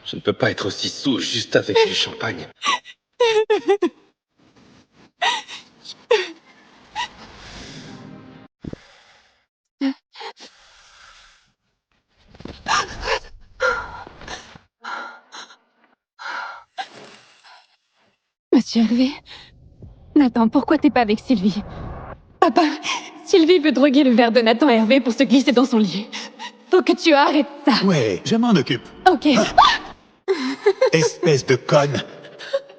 Je ne peux pas être aussi saoul juste avec du champagne. Monsieur Hervé? Nathan, pourquoi t'es pas avec Sylvie? Papa, Sylvie veut droguer le verre de Nathan Hervé pour se glisser dans son lit. Faut que tu arrêtes ça. Ouais, je m'en occupe. Ok. Espèce de conne.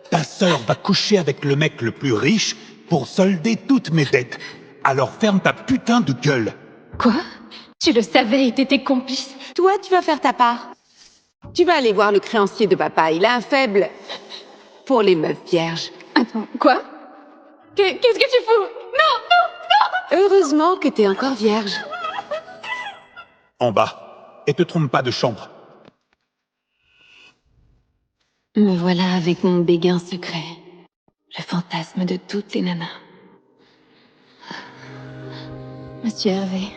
Ta sœur va coucher avec le mec le plus riche pour solder toutes mes dettes. Alors ferme ta putain de gueule. Quoi? Tu le savais et t'étais complice? Toi, tu vas faire ta part. Tu vas aller voir le créancier de papa. Il a un faible pour les meufs vierges. Attends, quoi? Qu'est-ce que tu fous? Non! Heureusement que t'es encore vierge. En bas. Et te trompe pas de chambre. Me voilà avec mon béguin secret. Le fantasme de toutes les nanas. Monsieur Hervé,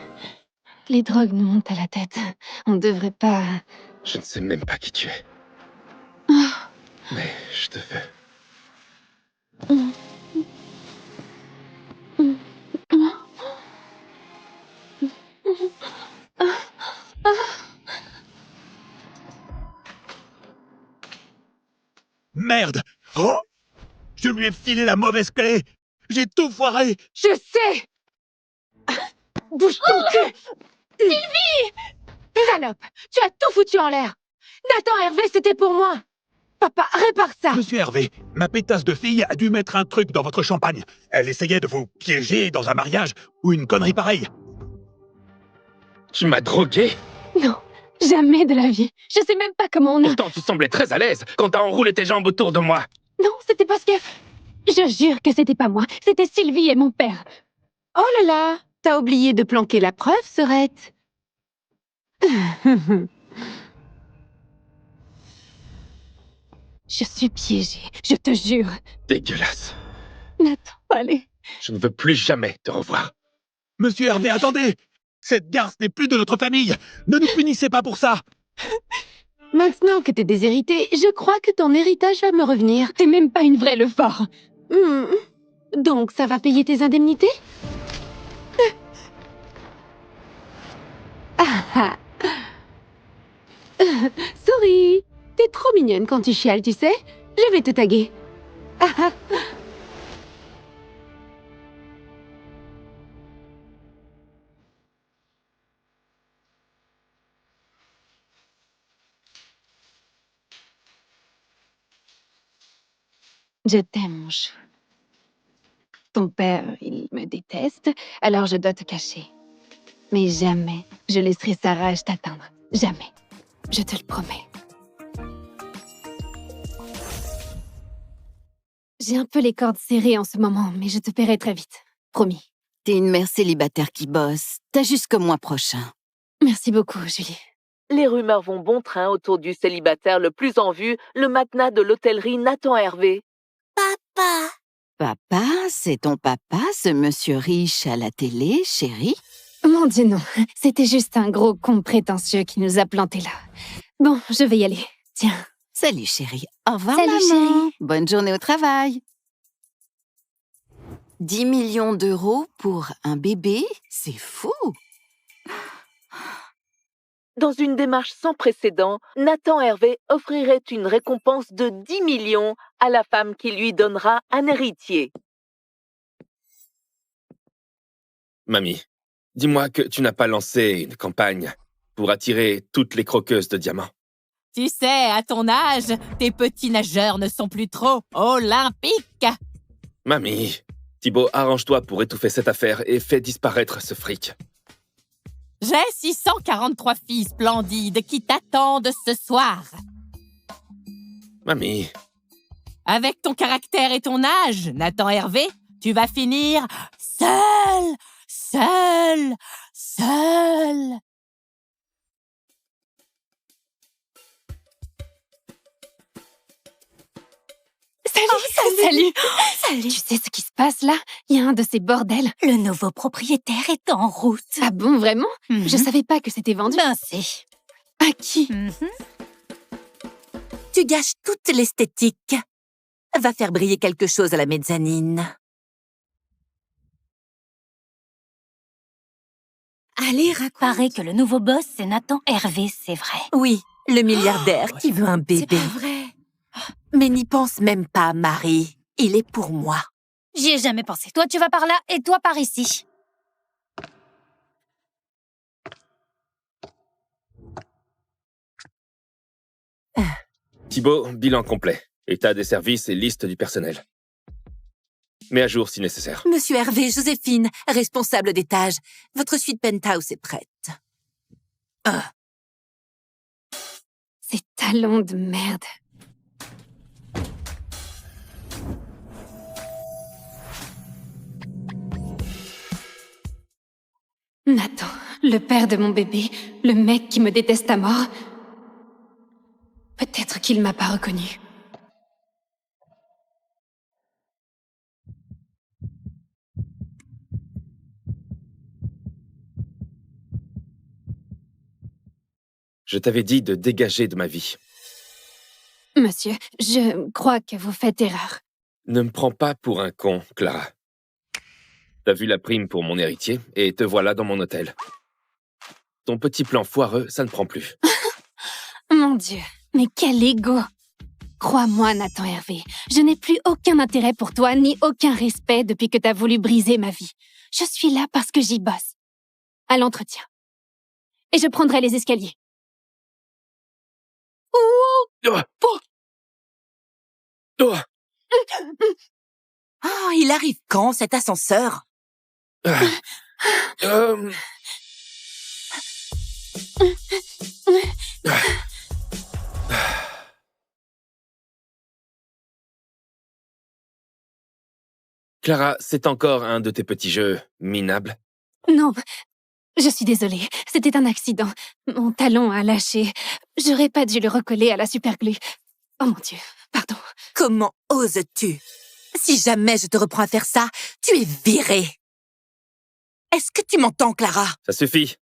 les drogues nous montent à la tête. On devrait pas... Je ne sais même pas qui tu es. Mais je te veux. Merde. Oh, je lui ai filé la mauvaise clé. J'ai tout foiré. Je sais! Bouge ton cul! Sylvie! Salope! Tu as tout foutu en l'air! Nathan Hervé, c'était pour moi! Papa, répare ça! Monsieur Hervé, ma pétasse de fille a dû mettre un truc dans votre champagne. Elle essayait de vous piéger dans un mariage ou une connerie pareille. Tu m'as drogué? Non, jamais de la vie. Je sais même pas comment on a... Pourtant, tu semblais très à l'aise quand t'as enroulé tes jambes autour de moi. Non, c'était parce que... Je jure que c'était pas moi. C'était Sylvie et mon père. Oh là là! T'as oublié de planquer la preuve, Sorette? Je suis piégée, je te jure. Dégueulasse. Nathan, allez. Je ne veux plus jamais te revoir. Monsieur Hervé, attendez. Cette garce n'est plus de notre famille. Ne nous punissez pas pour ça. Maintenant que t'es déshéritée, je crois que ton héritage va me revenir. T'es même pas une vraie Lefort. Donc, ça va payer tes indemnités? Sorry, t'es trop mignonne quand tu chiales, tu sais. Je vais te taguer. Je t'aime, mon chou. Ton père, il me déteste, alors je dois te cacher. Mais jamais je laisserai sa rage t'atteindre. Jamais. Je te le promets. J'ai un peu les cordes serrées en ce moment, mais je te paierai très vite. Promis. T'es une mère célibataire qui bosse. T'as jusqu'au mois prochain. Merci beaucoup, Julie. Les rumeurs vont bon train autour du célibataire le plus en vue, le magnat de l'hôtellerie Nathan Hervé. Papa. Papa, c'est ton papa, ce monsieur riche à la télé, chérie? Mon Dieu, non. C'était juste un gros con prétentieux qui nous a plantés là. Bon, je vais y aller. Tiens. Salut, chérie. Au revoir, Salut, maman. chérie. Bonne journée au travail. 10 millions d'euros pour un bébé? C'est fou. Dans une démarche sans précédent, Nathan Hervé offrirait une récompense de 10 millions à la femme qui lui donnera un héritier. Mamie, dis-moi que tu n'as pas lancé une campagne pour attirer toutes les croqueuses de diamants. Tu sais, à ton âge, tes petits nageurs ne sont plus trop olympiques. Mamie, Thibaut, arrange-toi pour étouffer cette affaire et fais disparaître ce fric. J'ai 643 filles splendides qui t'attendent ce soir. Mamie, Avec ton caractère et ton âge, Nathan Hervé, tu vas finir seul. Salut. Tu sais ce qui se passe là? Il y a un de ces bordels. Le nouveau propriétaire est en route. Ah bon, vraiment? Je savais pas que c'était vendu. Ben si. À qui? Tu gâches toute l'esthétique. Va faire briller quelque chose à la mezzanine. Allez, paraît que le nouveau boss, c'est Nathan Hervé, c'est vrai. Oui, le milliardaire qui veut un bébé. C'est pas vrai. Mais n'y pense même pas, Marie. Il est pour moi. J'y ai jamais pensé. Toi, tu vas par là et toi par ici. Thibaut, bilan complet. État des services et liste du personnel. Mets à jour si nécessaire. Monsieur Hervé, Joséphine, responsable d'étage. Votre suite penthouse est prête. Ces talons de merde. Nathan, le père de mon bébé, le mec qui me déteste à mort. Peut-être qu'il m'a pas reconnu. Je t'avais dit de dégager de ma vie. Monsieur, je crois que vous faites erreur. Ne me prends pas pour un con, Clara. T'as vu la prime pour mon héritier, et te voilà dans mon hôtel. Ton petit plan foireux, ça ne prend plus. Mon Dieu, mais quel ego! Crois-moi, Nathan Hervé, je n'ai plus aucun intérêt pour toi, ni aucun respect depuis que t'as voulu briser ma vie. Je suis là parce que j'y bosse. À l'entretien. Et je prendrai les escaliers. Oh! Oh! Oh, il arrive quand, cet ascenseur? Clara, c'est encore un de tes petits jeux minables. Non, je suis désolée. C'était un accident. Mon talon a lâché. J'aurais pas dû le recoller à la superglue. Oh mon Dieu, pardon. Comment oses-tu? Si jamais je te reprends à faire ça, tu es virée. Est-ce que tu m'entends, Clara? Ça suffit.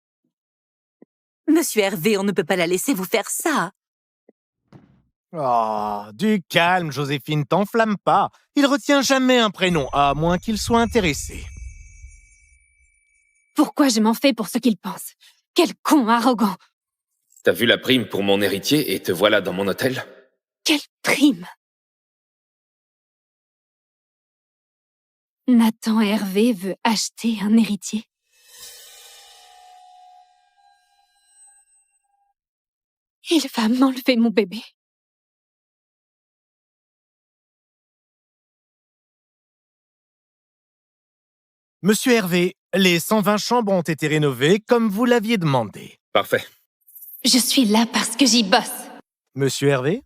Monsieur Hervé, on ne peut pas la laisser vous faire ça. Oh, du calme, Joséphine, t'enflamme pas. Il retient jamais un prénom, à moins qu'il soit intéressé. Pourquoi je m'en fais pour ce qu'il pense? Quel con arrogant! T'as vu la prime pour mon héritier, et te voilà dans mon hôtel? Quelle prime! Nathan Hervé veut acheter un héritier. Il va m'enlever mon bébé. Monsieur Hervé, les 120 chambres ont été rénovées comme vous l'aviez demandé. Parfait. Je suis là parce que j'y bosse. Monsieur Hervé?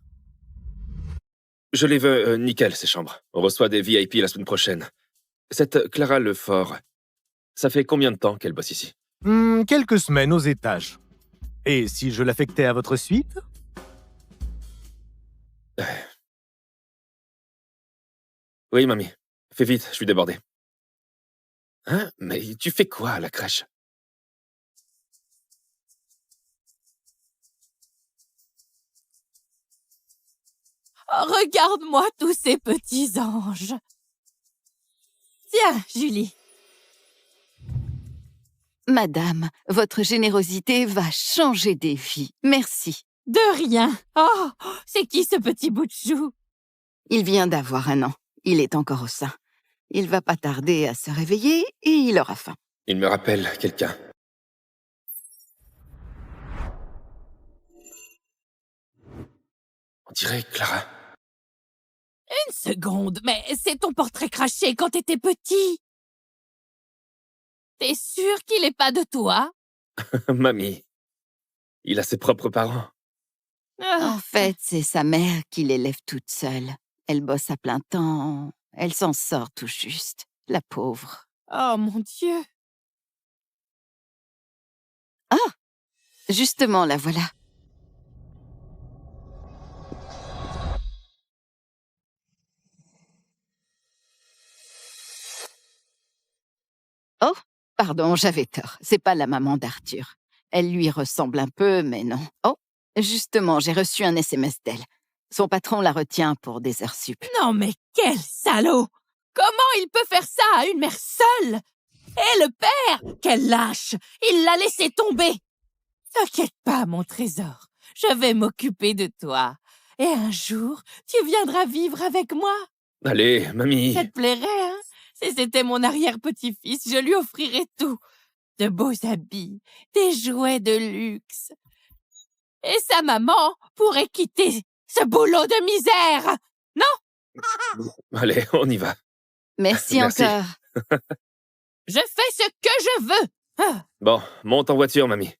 Je les veux nickel, ces chambres. On reçoit des VIP la semaine prochaine. Cette Clara Lefort, ça fait combien de temps qu'elle bosse ici? Quelques semaines aux étages. Et si je l'affectais à votre suite? Oui, mamie. Fais vite, je suis débordé. Hein? Mais tu fais quoi à la crèche? Oh, regarde-moi tous ces petits anges. Tiens, Julie. Madame, votre générosité va changer des vies. Merci. De rien. Oh, c'est qui ce petit bout de chou? Il vient d'avoir 1 an. Il est encore au sein. Il va pas tarder à se réveiller et il aura faim. Il me rappelle quelqu'un. On dirait Clara. Une seconde, mais c'est ton portrait craché quand t'étais petit. T'es sûr qu'il est pas de toi? Mamie. Il a ses propres parents. En fait, c'est sa mère qui l'élève toute seule. Elle bosse à plein temps. Elle s'en sort tout juste. La pauvre. Oh mon Dieu. Ah! Justement, la voilà. Oh! Pardon, j'avais tort. C'est pas la maman d'Arthur. Elle lui ressemble un peu, mais non. Oh! Justement, j'ai reçu un SMS d'elle. Son patron la retient pour des heures sup. Non mais quel salaud! Comment il peut faire ça à une mère seule? Et le père, quel lâche! Il l'a laissé tomber! T'inquiète pas, mon trésor. Je vais m'occuper de toi. Et un jour, tu viendras vivre avec moi. Allez, mamie. Ça te plairait, hein? Si c'était mon arrière-petit-fils, je lui offrirais tout. De beaux habits, des jouets de luxe. Et sa maman pourrait quitter ce boulot de misère. Non? Allez, on y va. Merci Merci. encore. Je fais ce que je veux. Ah. Bon, monte en voiture, mamie.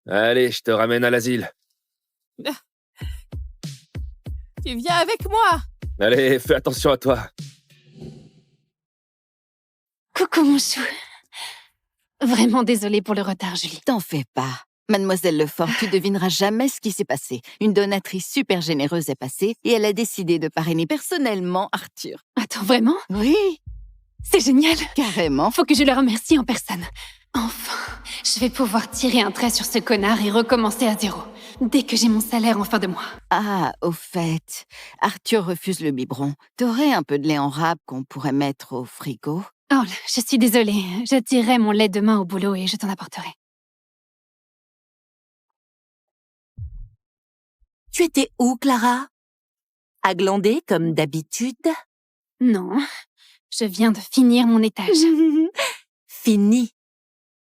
Allez, je te ramène à l'asile. Tu viens avec moi. Allez, fais attention à toi. Coucou, mon chou. Vraiment désolée pour le retard, Julie. T'en fais pas. Mademoiselle Lefort, tu devineras jamais ce qui s'est passé. Une donatrice super généreuse est passée et elle a décidé de parrainer personnellement Arthur. Attends, vraiment? Oui, C'est génial. carrément. Faut que je le remercie en personne. Enfin, je vais pouvoir tirer un trait sur ce connard et recommencer à zéro. Dès que j'ai mon salaire en fin de mois. Ah, au fait, Arthur refuse le biberon. T'aurais un peu de lait en râpe qu'on pourrait mettre au frigo? Oh, je suis désolée. Je tirerai mon lait demain au boulot et je t'en apporterai. Tu étais où, Clara? À glander comme d'habitude? Non, je viens de finir mon étage. Fini.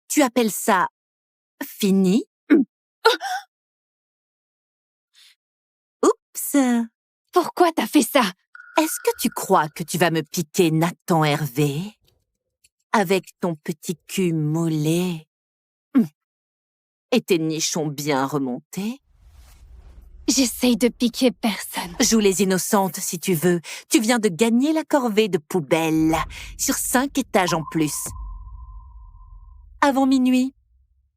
Tu appelles ça fini? Oups. Pourquoi t'as fait ça? Est-ce que tu crois que tu vas me piquer Nathan Hervé? Avec ton petit cul mollet? Et tes nichons bien remontés? J'essaye de piquer personne. Joue les innocentes si tu veux. Tu viens de gagner la corvée de poubelle. Sur 5 étages en plus. Avant minuit.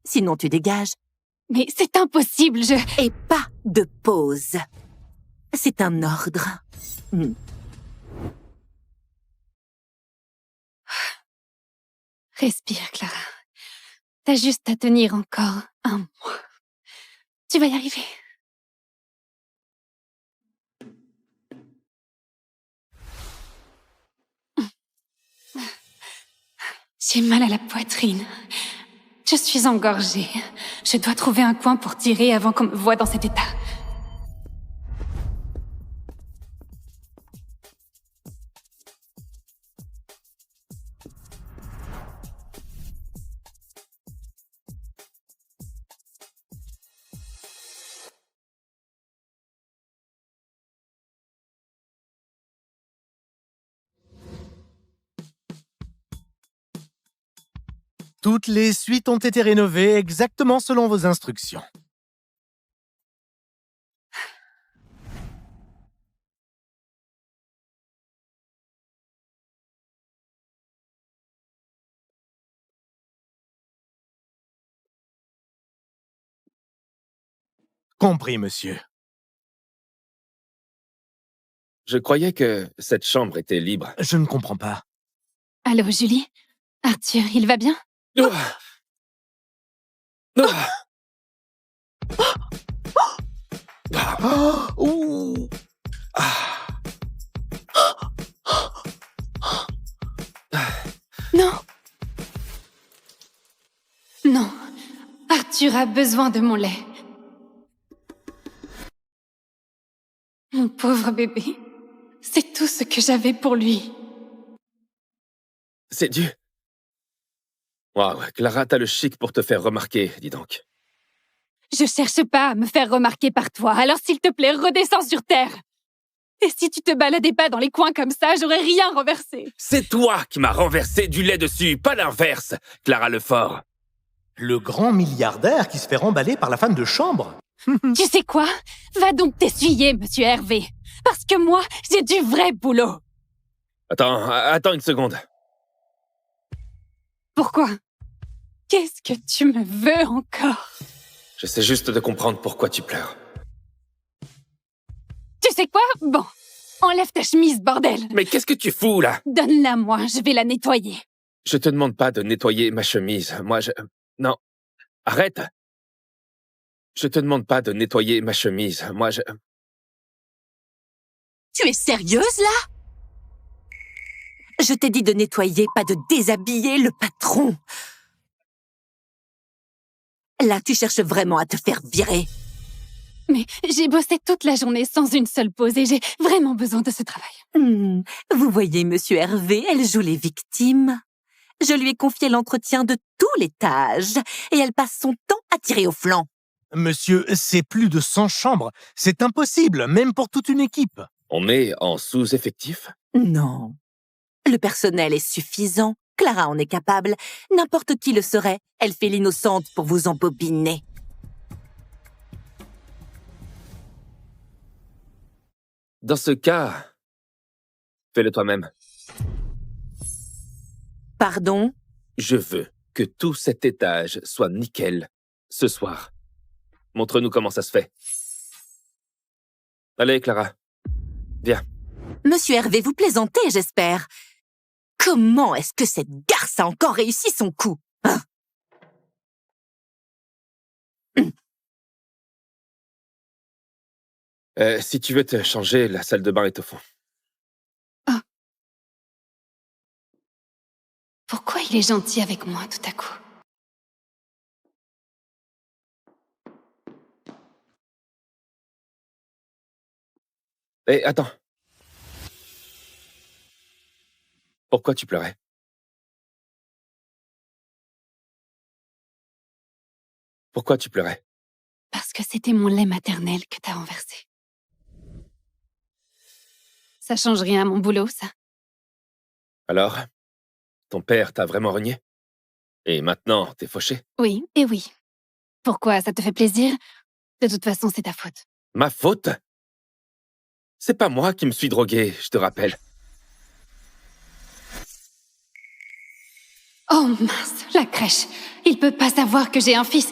Sinon tu dégages. Mais c'est impossible, Et pas de pause. C'est un ordre. Respire, Clara. T'as juste à tenir encore un mois. Tu vas y arriver. J'ai mal à la poitrine. Je suis engorgée. Je dois trouver un coin pour tirer avant qu'on me voie dans cet état. Toutes les suites ont été rénovées exactement selon vos instructions. Compris, monsieur. Je croyais que cette chambre était libre. Je ne comprends pas. Allô, Julie? Arthur, il va bien? Ah. Ah. Ah. Ouh. Ah. Non. Non. Arthur a besoin de mon lait. Mon pauvre bébé. C'est tout ce que j'avais pour lui. C'est dû. Waouh, Clara, t'as le chic pour te faire remarquer, dis donc. Je cherche pas à me faire remarquer par toi, alors s'il te plaît, redescends sur terre. Et si tu te baladais pas dans les coins comme ça, j'aurais rien renversé. C'est toi qui m'as renversé du lait dessus, pas l'inverse, Clara Lefort. Le grand milliardaire qui se fait remballer par la femme de chambre. Tu sais quoi? Va donc t'essuyer, monsieur Hervé. Parce que moi, j'ai du vrai boulot. Attends une seconde. Pourquoi? Qu'est-ce que tu me veux encore? J'essaie juste de comprendre pourquoi tu pleures. Tu sais quoi? Bon, enlève ta chemise, bordel. Mais qu'est-ce que tu fous, là? Donne-la moi, je vais la nettoyer. Je te demande pas de nettoyer ma chemise. Non. Arrête! Je te demande pas de nettoyer ma chemise. Tu es sérieuse, là? Je t'ai dit de nettoyer, pas de déshabiller le patron. Là, tu cherches vraiment à te faire virer. Mais j'ai bossé toute la journée sans une seule pause et j'ai vraiment besoin de ce travail. Vous voyez, Monsieur Hervé, elle joue les victimes. Je lui ai confié l'entretien de tous les tâches et elle passe son temps à tirer au flanc. Monsieur, c'est plus de 100 chambres. C'est impossible, même pour toute une équipe. On est en sous-effectif? Non. Le personnel est suffisant. Clara en est capable. N'importe qui le serait. Elle fait l'innocente pour vous embobiner. Dans ce cas, fais-le toi-même. Pardon? Je veux que tout cet étage soit nickel ce soir. Montre-nous comment ça se fait. Allez, Clara. Viens. Monsieur Hervé, vous plaisantez, j'espère. Comment est-ce que cette garce a encore réussi son coup, hein? Si tu veux te changer, la salle de bain est au fond. Pourquoi il est gentil avec moi tout à coup? Hé, attends. Pourquoi tu pleurais? Pourquoi tu pleurais? Parce que c'était mon lait maternel que t'as renversé. Ça change rien à mon boulot, ça. Alors, ton père t'a vraiment renié? Et maintenant, t'es fauché? Oui, et oui. Pourquoi, ça te fait plaisir? De toute façon, c'est ta faute. Ma faute? C'est pas moi qui me suis drogué, je te rappelle. Oh mince, la crèche. Il peut pas savoir que j'ai un fils.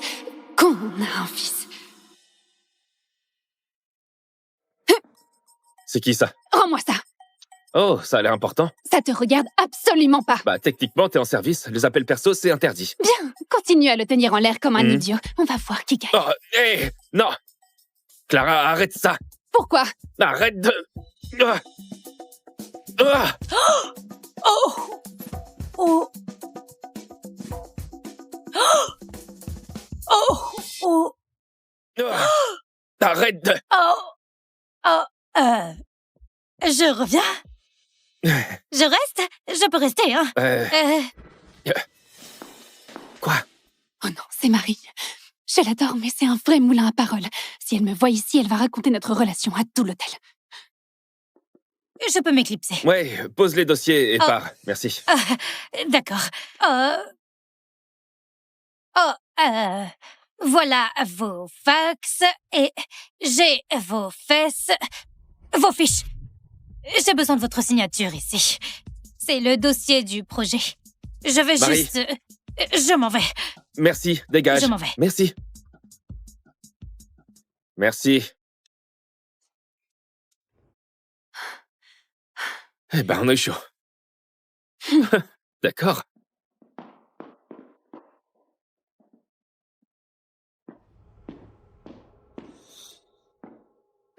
Qu'on a un fils. C'est qui ça? Rends-moi ça. Oh, ça a l'air important. Ça te regarde absolument pas. Bah, techniquement, t'es en service. Les appels perso, c'est interdit. Bien, continue à le tenir en l'air comme un idiot. On va voir qui gagne. Oh, hé, non! Clara, arrête ça! Pourquoi? Arrête de... Ah. Ah. Oh! Oh! Oh! Oh! Ah. Arrête de... Oh! Oh! Je reviens? Je reste? Je peux rester, hein? Quoi? Oh non, c'est Marie. Je l'adore, mais c'est un vrai moulin à paroles. Si elle me voit ici, elle va raconter notre relation à tout l'hôtel. Je peux m'éclipser. Ouais, pose les dossiers et pars. Merci. D'accord. Voilà vos fax et j'ai vos fesses, vos fiches. J'ai besoin de votre signature ici. C'est le dossier du projet. Je vais Marie. juste... Je m'en vais. Merci, dégage. Je m'en vais. Merci. Merci. Eh ben, on a eu chaud. D'accord.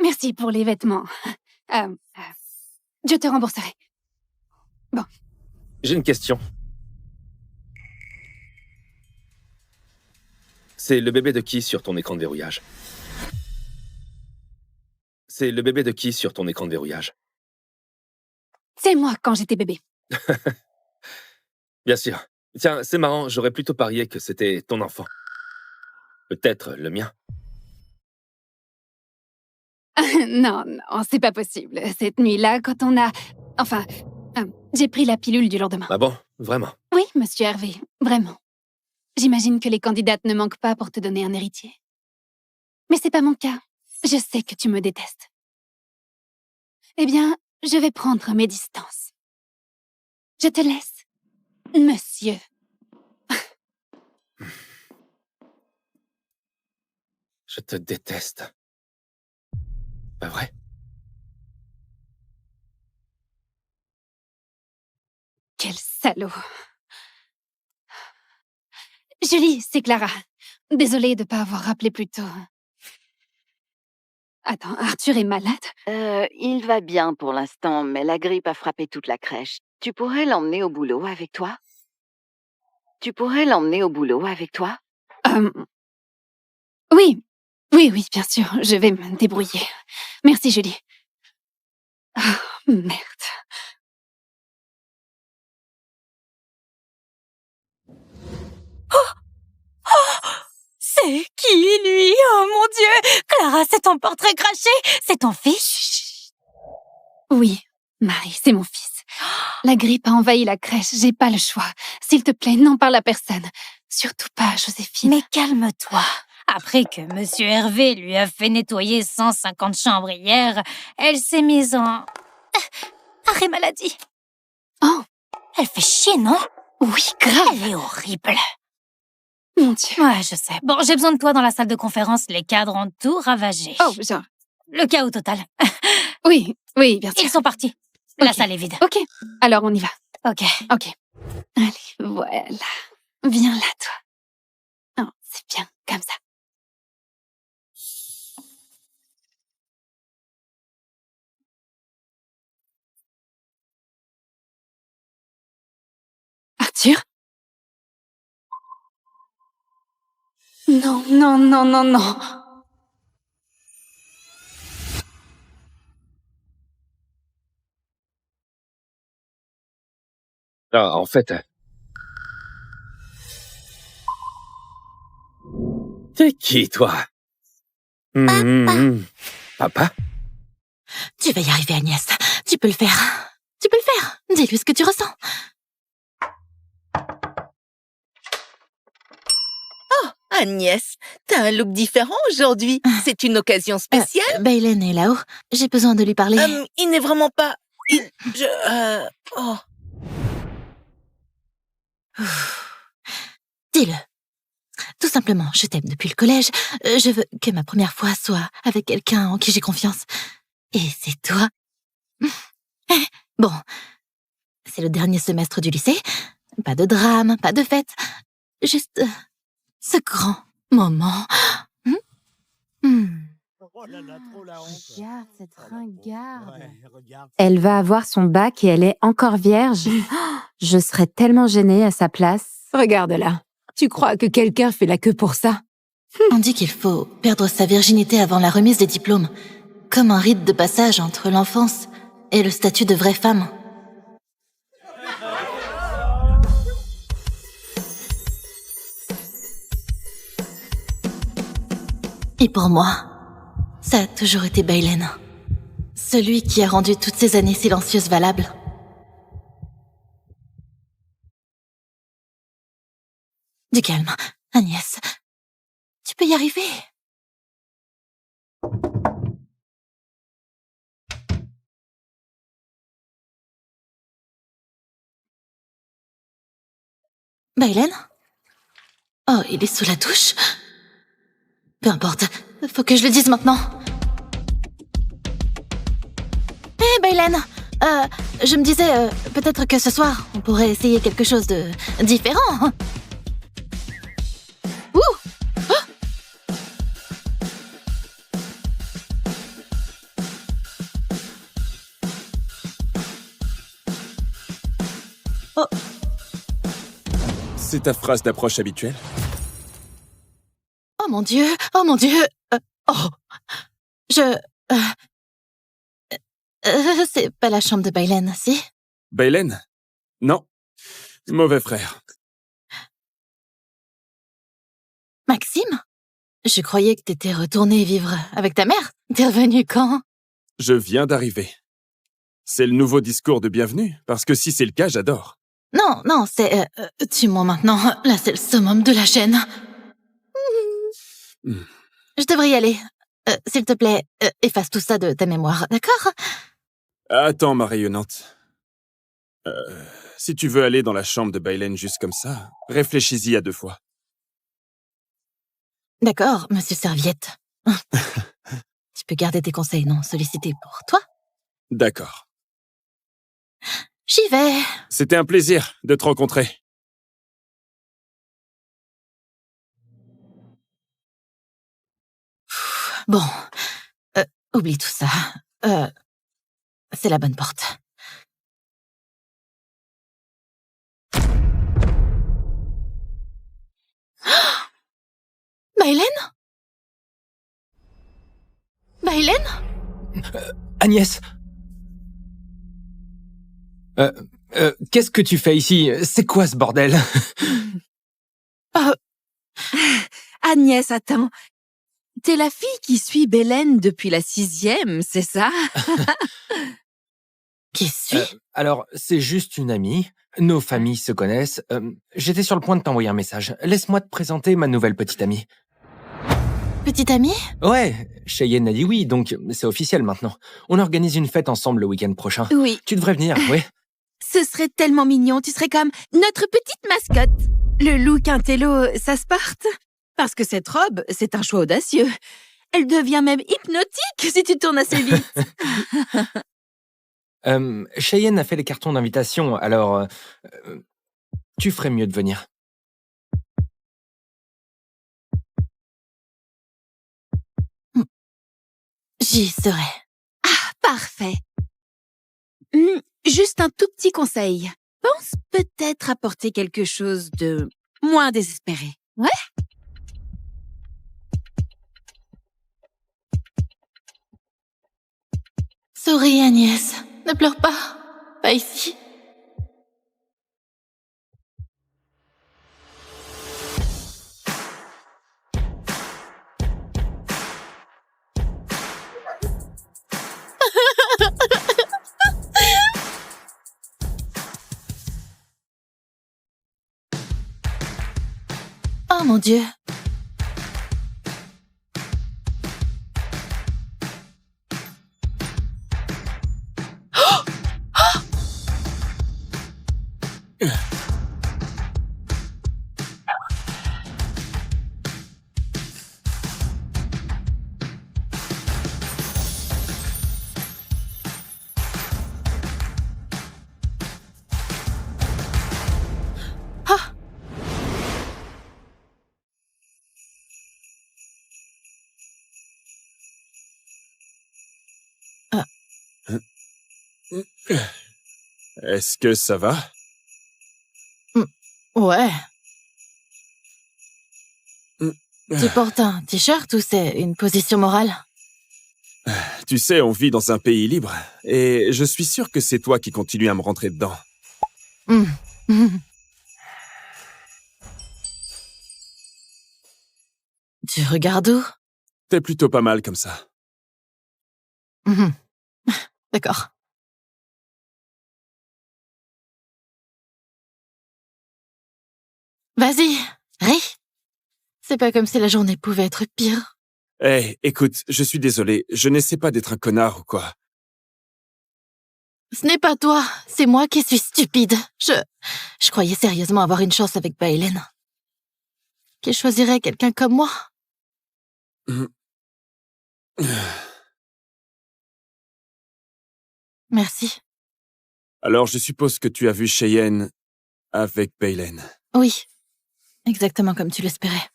Merci pour les vêtements. Je te rembourserai. Bon. J'ai une question. C'est le bébé de qui sur ton écran de verrouillage? C'est le bébé de qui sur ton écran de verrouillage? C'est moi quand j'étais bébé. Bien sûr. Tiens, c'est marrant, j'aurais plutôt parié que c'était ton enfant. Peut-être le mien. Non, non, c'est pas possible. Cette nuit-là, quand on a... Enfin, j'ai pris la pilule du lendemain. Ah bon? Vraiment? Oui, monsieur Hervé, vraiment. J'imagine que les candidates ne manquent pas pour te donner un héritier. Mais c'est pas mon cas. Je sais que tu me détestes. Eh bien, je vais prendre mes distances. Je te laisse, monsieur. Je te déteste. Pas vrai? Quel salaud. Julie, c'est Clara. Désolée de pas avoir rappelé plus tôt. Attends, Arthur est malade? Il va bien pour l'instant, mais la grippe a frappé toute la crèche. Tu pourrais l'emmener au boulot avec toi? Oui, oui, bien sûr, je vais me débrouiller. Merci, Julie. Ah, merde. C'est qui, lui? Oh mon Dieu! Clara, c'est ton portrait craché? C'est ton fils? Oui, Marie, c'est mon fils. La grippe a envahi la crèche, j'ai pas le choix. S'il te plaît, n'en parle à personne. Surtout pas à Joséphine. Mais calme-toi. Après que Monsieur Hervé lui a fait nettoyer 150 chambres hier, elle s'est mise en... arrêt maladie. Oh, Elle fait chier, non? oui, grave. Elle est horrible. Mon Dieu. Ouais, je sais. Bon, j'ai besoin de toi dans la salle de conférence. Les cadres ont tout ravagé. Oh, genre. Le chaos total. Oui, bien sûr. Ils sont partis. La Ok. salle est vide. Ok, alors on y va. Ok. Allez, voilà. Viens là, toi. Oh, c'est bien, comme ça. Arthur? Non. Ah, en fait... T'es qui, toi? Papa? Tu vas y arriver, Agnès. Tu peux le faire. Dis-lui ce que tu ressens. Agnès, t'as un look différent aujourd'hui. C'est une occasion spéciale. Baylen est là-haut. J'ai besoin de lui parler. Il n'est vraiment pas... Oh. Dis-le. Tout simplement, je t'aime depuis le collège. Je veux que ma première fois soit avec quelqu'un en qui j'ai confiance. Et c'est toi. Bon, c'est le dernier semestre du lycée. Pas de drame, pas de fête. Juste ce grand moment. Regarde cette ringarde. Elle va avoir son bac et elle est encore vierge. Je serais tellement gênée à sa place. Regarde-la. Tu crois que quelqu'un fait la queue pour ça? On dit qu'il faut perdre sa virginité avant la remise des diplômes, comme un rite de passage entre l'enfance et le statut de vraie femme. Et pour moi, ça a toujours été Baylen. Celui qui a rendu toutes ces années silencieuses valables. Du calme, Agnès. Tu peux y arriver. Baylen? Oh, il est sous la douche? Peu importe, faut que je le dise maintenant. Hé, Baylen! Je me disais, peut-être que ce soir, on pourrait essayer quelque chose de différent. C'est ta phrase d'approche habituelle? Oh mon Dieu! C'est pas la chambre de Baylen, si? Baylen? Non. Mauvais frère. Maxime? Je croyais que t'étais retourné vivre avec ta mère. T'es revenu quand? Je viens d'arriver. C'est le nouveau discours de bienvenue, parce que si c'est le cas, j'adore. Non, c'est... tue-moi maintenant. Là, c'est le summum de la chaîne. Je devrais y aller. S'il te plaît, efface tout ça de ta mémoire, d'accord? Attends, ma rayonnante. Si tu veux aller dans la chambre de Baylen juste comme ça, réfléchis-y à 2 fois. D'accord, monsieur Serviette. Tu peux garder tes conseils non sollicités pour toi? D'accord. J'y vais. C'était un plaisir de te rencontrer. Bon, Oublie tout ça. C'est la bonne porte. Bailen? Bailen? Agnès? Qu'est-ce que tu fais ici? C'est quoi ce bordel? Agnès, attends. T'es la fille qui suit Belen depuis la 6e, c'est ça? Qui suit? Alors, c'est juste une amie. Nos familles se connaissent. J'étais sur le point de t'envoyer un message. Laisse-moi te présenter ma nouvelle petite amie. Petite amie? Ouais, Cheyenne a dit oui, donc c'est officiel maintenant. On organise une fête ensemble le week-end prochain. Oui. Tu devrais venir, oui. Ce serait tellement mignon, tu serais comme notre petite mascotte. Le look intello, ça se porte. Parce que cette robe, c'est un choix audacieux. Elle devient même hypnotique si tu tournes assez vite. Cheyenne a fait les cartons d'invitation, alors tu ferais mieux de venir. J'y serai. Ah, parfait. Juste un tout petit conseil. Pense peut-être apporter quelque chose de moins désespéré. Ouais? Souris, Agnès. Ne pleure pas. Pas ici. Oh mon Dieu. Est-ce que ça va? Ouais. Tu portes un t-shirt ou c'est une position morale? Tu sais, on vit dans un pays libre, et je suis sûr que c'est toi qui continues à me rentrer dedans. Tu regardes où? T'es plutôt pas mal comme ça. D'accord. Vas-y, ris. C'est pas comme si la journée pouvait être pire. Hey, écoute, je suis désolé, je n'essaie pas d'être un connard ou quoi. Ce n'est pas toi, c'est moi qui suis stupide. Je croyais sérieusement avoir une chance avec Bailen. Qu'il choisirait quelqu'un comme moi. Merci. Alors je suppose que tu as vu Cheyenne avec Bailen. Oui, exactement comme tu l'espérais.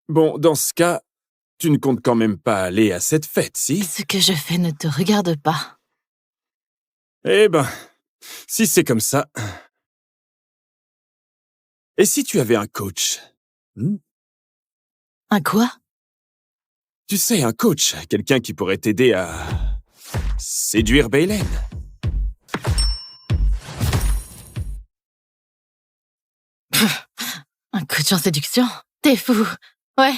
Bon, dans ce cas, tu ne comptes quand même pas aller à cette fête, si? Ce que je fais ne te regarde pas. Eh ben, si c'est comme ça... Et si tu avais un coach? Un quoi? Tu sais, un coach, quelqu'un qui pourrait t'aider à... séduire Bailen. Un coach en séduction? T'es fou. Ouais.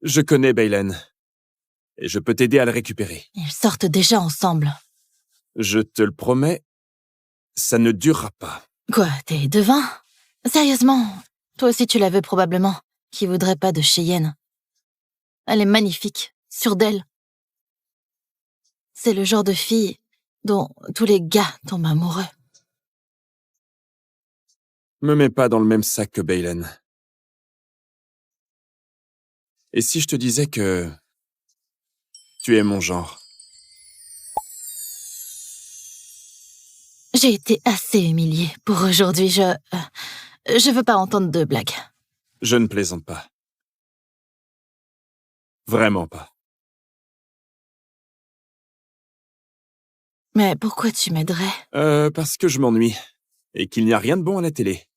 Je connais Bailen. Et je peux t'aider à le récupérer. Ils sortent déjà ensemble. Je te le promets, ça ne durera pas. Quoi, t'es devin? Sérieusement, toi aussi tu la veux probablement. Qui voudrait pas de Cheyenne? Elle est magnifique, sûre d'elle. C'est le genre de fille dont tous les gars tombent amoureux. Me mets pas dans le même sac que Bailen. Et si je te disais que... tu es mon genre? J'ai été assez humiliée pour aujourd'hui. Je veux pas entendre de blagues. Je ne plaisante pas. Vraiment pas. Mais pourquoi tu m'aiderais? Parce que je m'ennuie. Et qu'il n'y a rien de bon à la télé.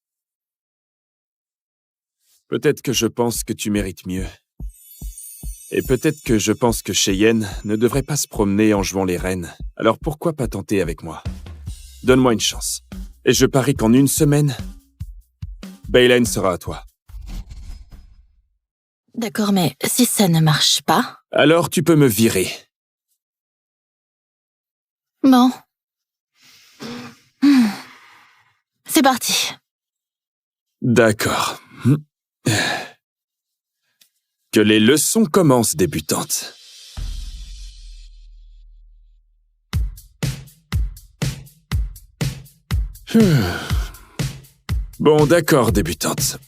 Peut-être que je pense que tu mérites mieux. Et peut-être que je pense que Cheyenne ne devrait pas se promener en jouant les reines. Alors pourquoi pas tenter avec moi? Donne-moi une chance. Et je parie qu'en 1 semaine, Baylen sera à toi. D'accord, mais si ça ne marche pas... Alors tu peux me virer. Bon. C'est parti. D'accord. Que les leçons commencent, débutante. Bon, d'accord, débutante.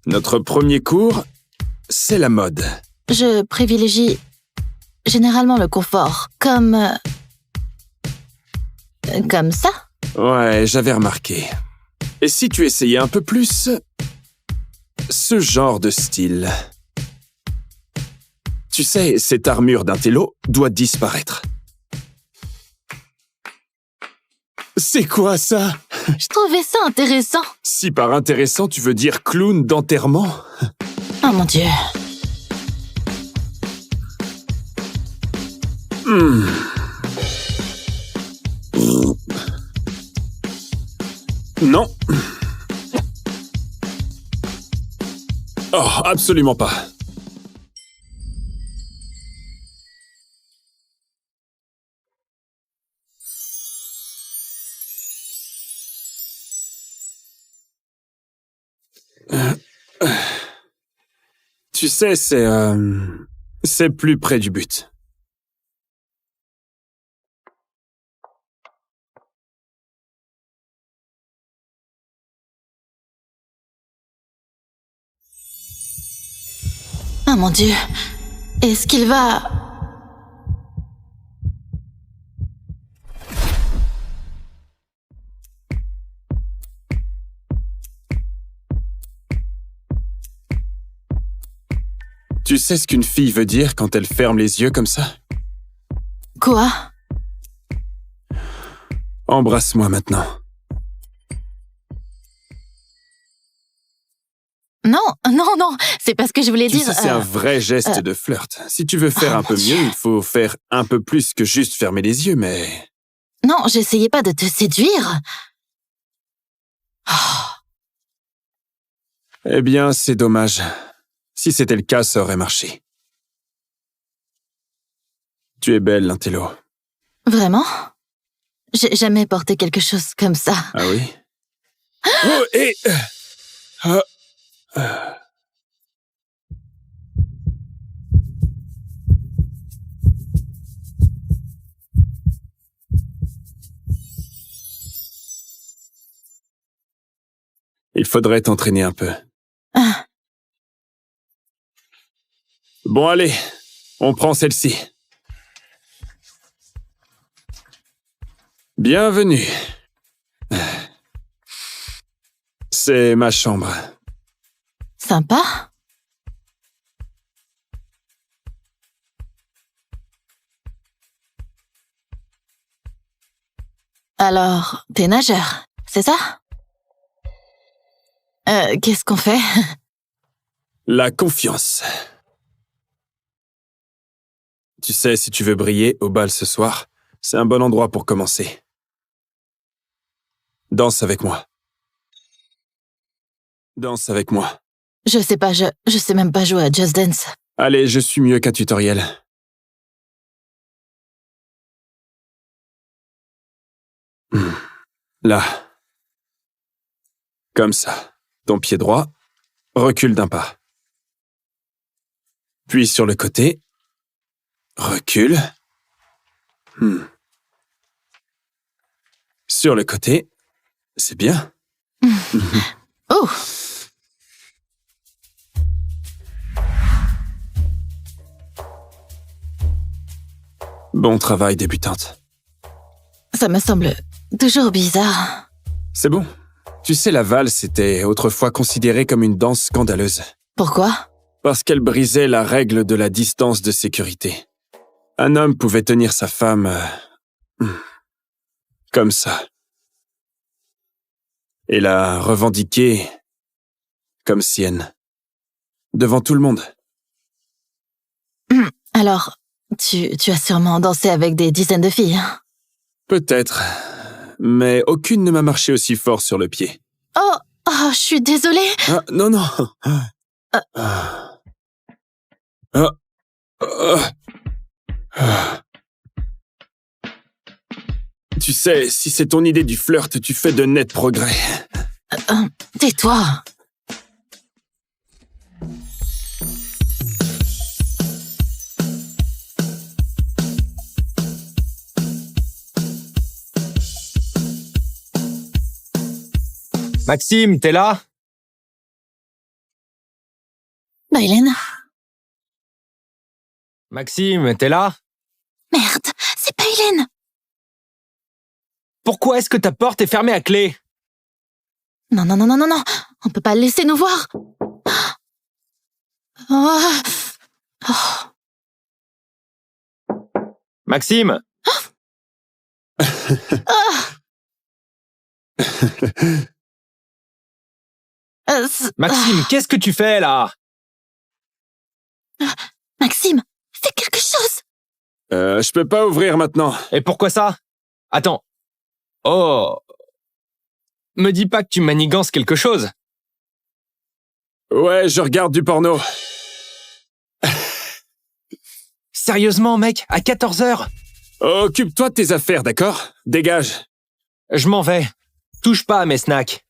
Notre premier cours, c'est la mode. Je privilégie généralement le confort, comme ça. Ouais, j'avais remarqué. Et si tu essayais un peu plus ce genre de style? Tu sais, cette armure d'intello doit disparaître. C'est quoi ça? Je trouvais ça intéressant. Si par intéressant tu veux dire clown d'enterrement? Oh mon Dieu. Non. Oh, absolument pas. Tu sais, c'est plus près du but. Oh mon Dieu. Est-ce qu'il va... Tu sais ce qu'une fille veut dire quand elle ferme les yeux comme ça? Quoi? Embrasse-moi maintenant. Non, c'est pas ce que je voulais Tu dire. sais, c'est un vrai geste de flirt. Si tu veux faire un peu mieux, il faut faire un peu plus que juste fermer les yeux, mais... Non, j'essayais pas de te séduire. Oh. Eh bien, c'est dommage. Si c'était le cas, ça aurait marché. Tu es belle, l'intello. Vraiment? J'ai jamais porté quelque chose comme ça. Ah oui? Oh, et... Il faudrait t'entraîner un peu. Ah. Bon, allez, on prend celle-ci. Bienvenue. C'est ma chambre. Sympa. Alors, t'es nageur, c'est ça? Qu'est-ce qu'on fait? La confiance. Tu sais, si tu veux briller au bal ce soir, c'est un bon endroit pour commencer. Danse avec moi. Danse avec moi. Je sais pas, je sais même pas jouer à Just Dance. Allez, je suis mieux qu'un tutoriel. Là. Comme ça. Ton pied droit, recule d'un pas. Puis sur le côté, recule. Sur le côté, c'est bien. Oh! Bon travail, débutante. Ça me semble toujours bizarre. C'est bon. Tu sais, la valse était autrefois considérée comme une danse scandaleuse. Pourquoi? Parce qu'elle brisait la règle de la distance de sécurité. Un homme pouvait tenir sa femme... comme ça. Et la revendiquer comme sienne. Devant tout le monde. Alors, tu as sûrement dansé avec des dizaines de filles. Hein? Peut-être. Mais aucune ne m'a marché aussi fort sur le pied. Oh, je suis désolée. Ah, non. Tu sais, si c'est ton idée du flirt, tu fais de nets progrès. Tais-toi. Maxime, t'es là? Bailen. Maxime, t'es là? Merde, c'est Bailen. Pourquoi est-ce que ta porte est fermée à clé? Non. On peut pas le laisser nous voir. Maxime? Maxime, qu'est-ce que tu fais là? Maxime, fais quelque chose. Je peux pas ouvrir maintenant. Et pourquoi ça? Attends. Oh. Me dis pas que tu manigances quelque chose. Ouais, je regarde du porno. Sérieusement, mec, à 14h? Occupe-toi de tes affaires, d'accord? Dégage. Je m'en vais. Touche pas à mes snacks.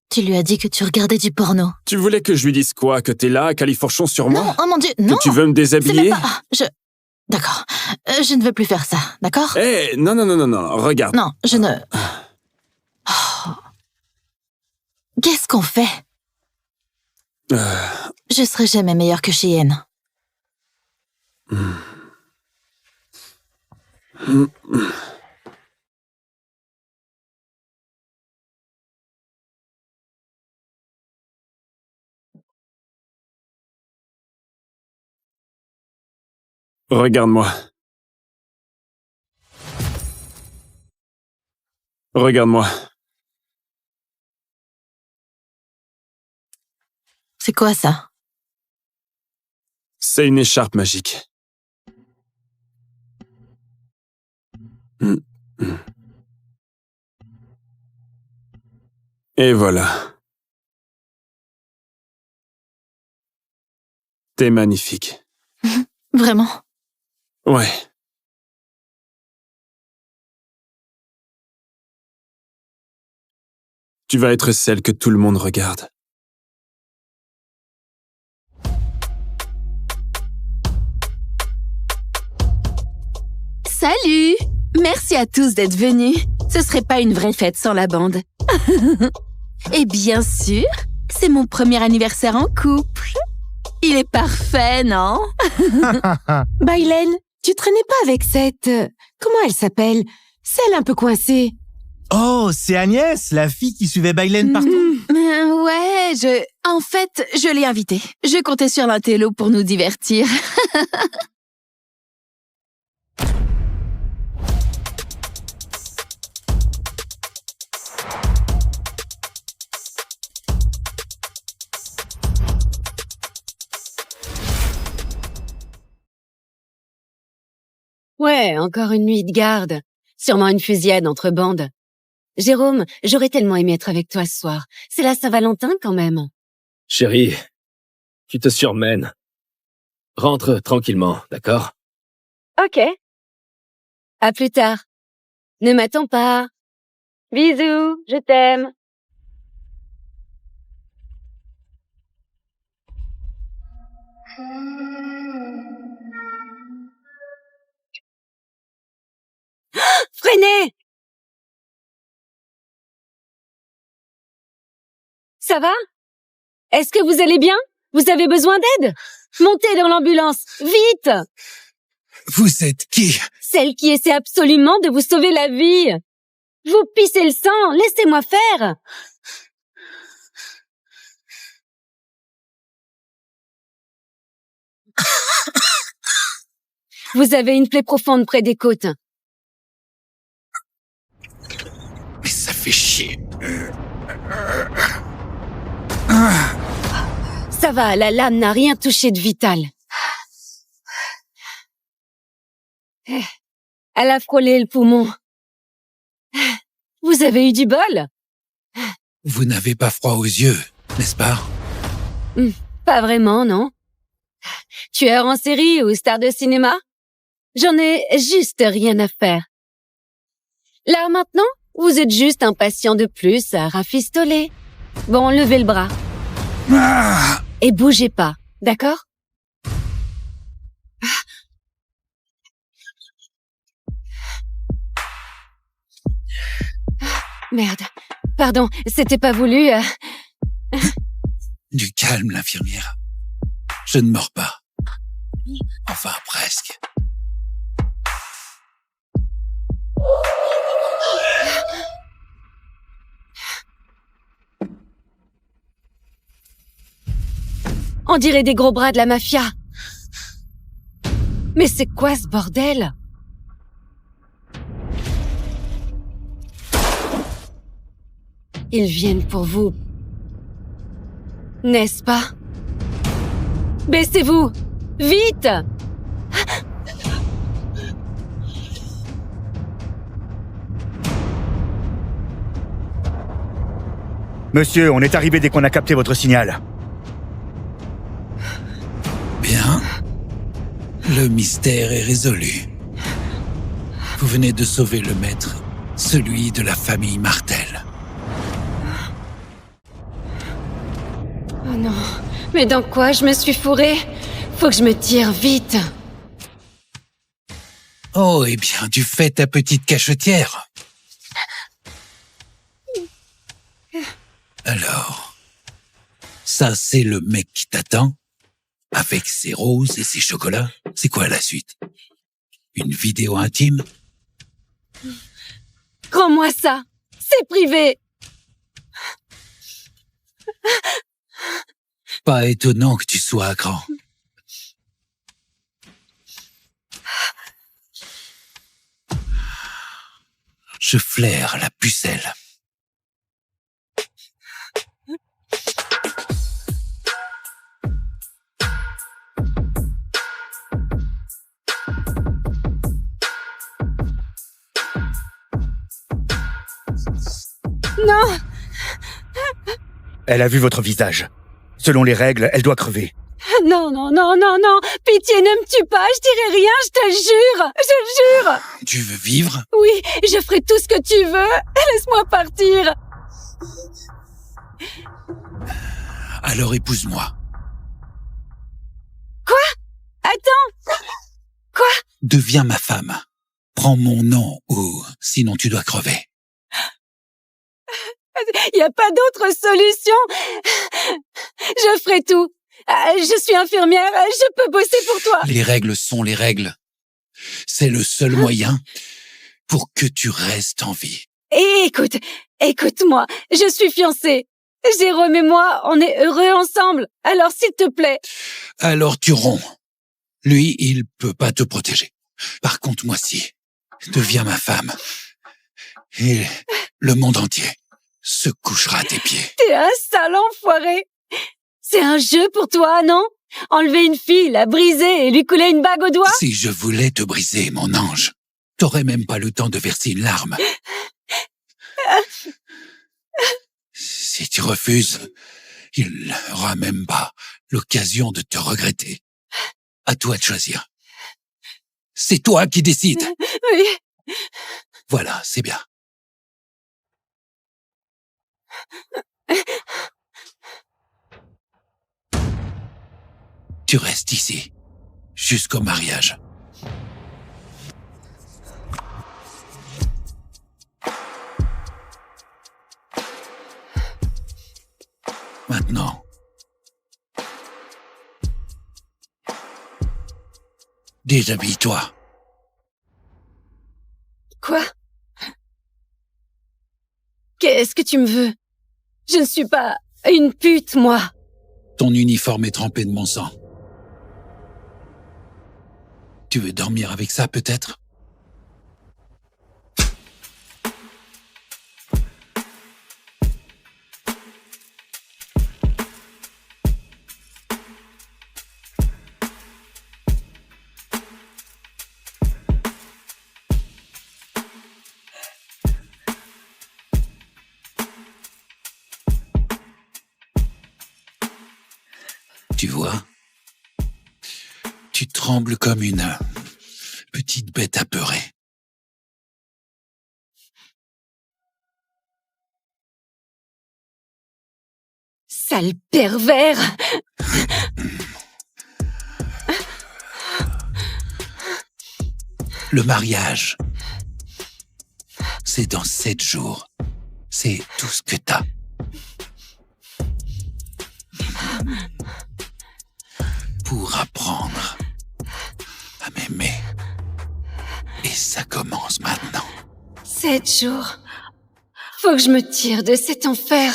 Tu lui as dit que tu regardais du porno. Tu voulais que je lui dise quoi? Que t'es là, califourchon sur moi? Non, oh mon Dieu, non. Que tu veux me déshabiller? D'accord. Je ne veux plus faire ça, d'accord? Non, regarde. Non, je ne... Oh. Qu'est-ce qu'on fait? Je serai jamais meilleure que Cheyenne. Regarde-moi. Regarde-moi. C'est quoi ça? C'est une écharpe magique. Et voilà. T'es magnifique. Vraiment? Ouais. Tu vas être celle que tout le monde regarde. Salut! Merci à tous d'être venus. Ce serait pas une vraie fête sans la bande. Et bien sûr, c'est mon premier anniversaire en couple. Il est parfait, non? Bailen, tu traînais pas avec cette... comment elle s'appelle? Celle un peu coincée. Oh, c'est Agnès, la fille qui suivait Bailen partout. Ouais, En fait, je l'ai invitée. Je comptais sur l'intello pour nous divertir. Ouais, encore une nuit de garde. Sûrement une fusillade entre bandes. Jérôme, j'aurais tellement aimé être avec toi ce soir. C'est la Saint-Valentin quand même. Chérie, tu te surmènes. Rentre tranquillement, d'accord? Ok. À plus tard. Ne m'attends pas. Bisous, je t'aime. Freinez! Ça va? Est-ce que vous allez bien? Vous avez besoin d'aide? Montez dans l'ambulance, vite! Vous êtes qui? Celle qui essaie absolument de vous sauver la vie. Vous pissez le sang, laissez-moi faire. Vous avez une plaie profonde près des côtes. Mais ça fait chier. Ça va, la lame n'a rien touché de vital. Elle a frôlé le poumon. Vous avez eu du bol? Vous n'avez pas froid aux yeux, n'est-ce pas? Pas vraiment, non. Tueur en série ou star de cinéma? J'en ai juste rien à faire. Là, maintenant, vous êtes juste un patient de plus à rafistoler. Bon, levez le bras. Et bougez pas, d'accord? Merde. Pardon, c'était pas voulu. Du calme, l'infirmière. Je ne mords pas. Enfin, presque. On dirait des gros bras de la mafia. Mais c'est quoi ce bordel? Ils viennent pour vous. N'est-ce pas? Baissez-vous! Vite! Monsieur, on est arrivé dès qu'on a capté votre signal. Bien. Le mystère est résolu. Vous venez de sauver le maître, celui de la famille Martel. Oh non, mais dans quoi je me suis fourrée? Faut que je me tire vite. Oh, eh bien, tu fais ta petite cachetière. Alors, ça c'est le mec qui t'attend, avec ses roses et ses chocolats. C'est quoi la suite? Une vidéo intime? Rends-moi ça! C'est privé! Pas étonnant que tu sois à cran. Je flaire la pucelle. Non! Elle a vu votre visage. Selon les règles, elle doit crever. Non, non, non, non, non! Pitié, ne me tue pas, je dirai rien, je te le jure! Je le jure! Tu veux vivre? Oui, je ferai tout ce que tu veux! Laisse-moi partir! Alors épouse-moi. Quoi? Attends! Quoi? Deviens ma femme. Prends mon nom ou sinon tu dois crever. Y a pas d'autre solution! Je ferai tout! Je suis infirmière, je peux bosser pour toi! Les règles sont les règles. C'est le seul moyen pour que tu restes en vie. Et écoute-moi, je suis fiancée. Jérôme et moi, on est heureux ensemble. Alors s'il te plaît. Alors tu romps. Lui, il peut pas te protéger. Par contre, moi si. Deviens ma femme. Et le monde entier se couchera à tes pieds. T'es un sale enfoiré. C'est un jeu pour toi, non? Enlever une fille, la briser et lui couler une bague au doigt? Si je voulais te briser, mon ange, t'aurais même pas le temps de verser une larme. Si tu refuses, il n'aura même pas l'occasion de te regretter. À toi de choisir. C'est toi qui décides. Oui. Voilà, c'est bien. Tu restes ici, jusqu'au mariage. Maintenant, déshabille-toi. Quoi? que tu me veux? Je ne suis pas une pute, moi. Ton uniforme est trempé de mon sang. Tu veux dormir avec ça, peut-être? Tu vois? Tu trembles comme une petite bête apeurée. Sale pervers! Le mariage, c'est dans 7 jours. C'est tout ce que t'as. Pour apprendre à m'aimer. Et ça commence maintenant. 7 jours. Faut que je me tire de cet enfer.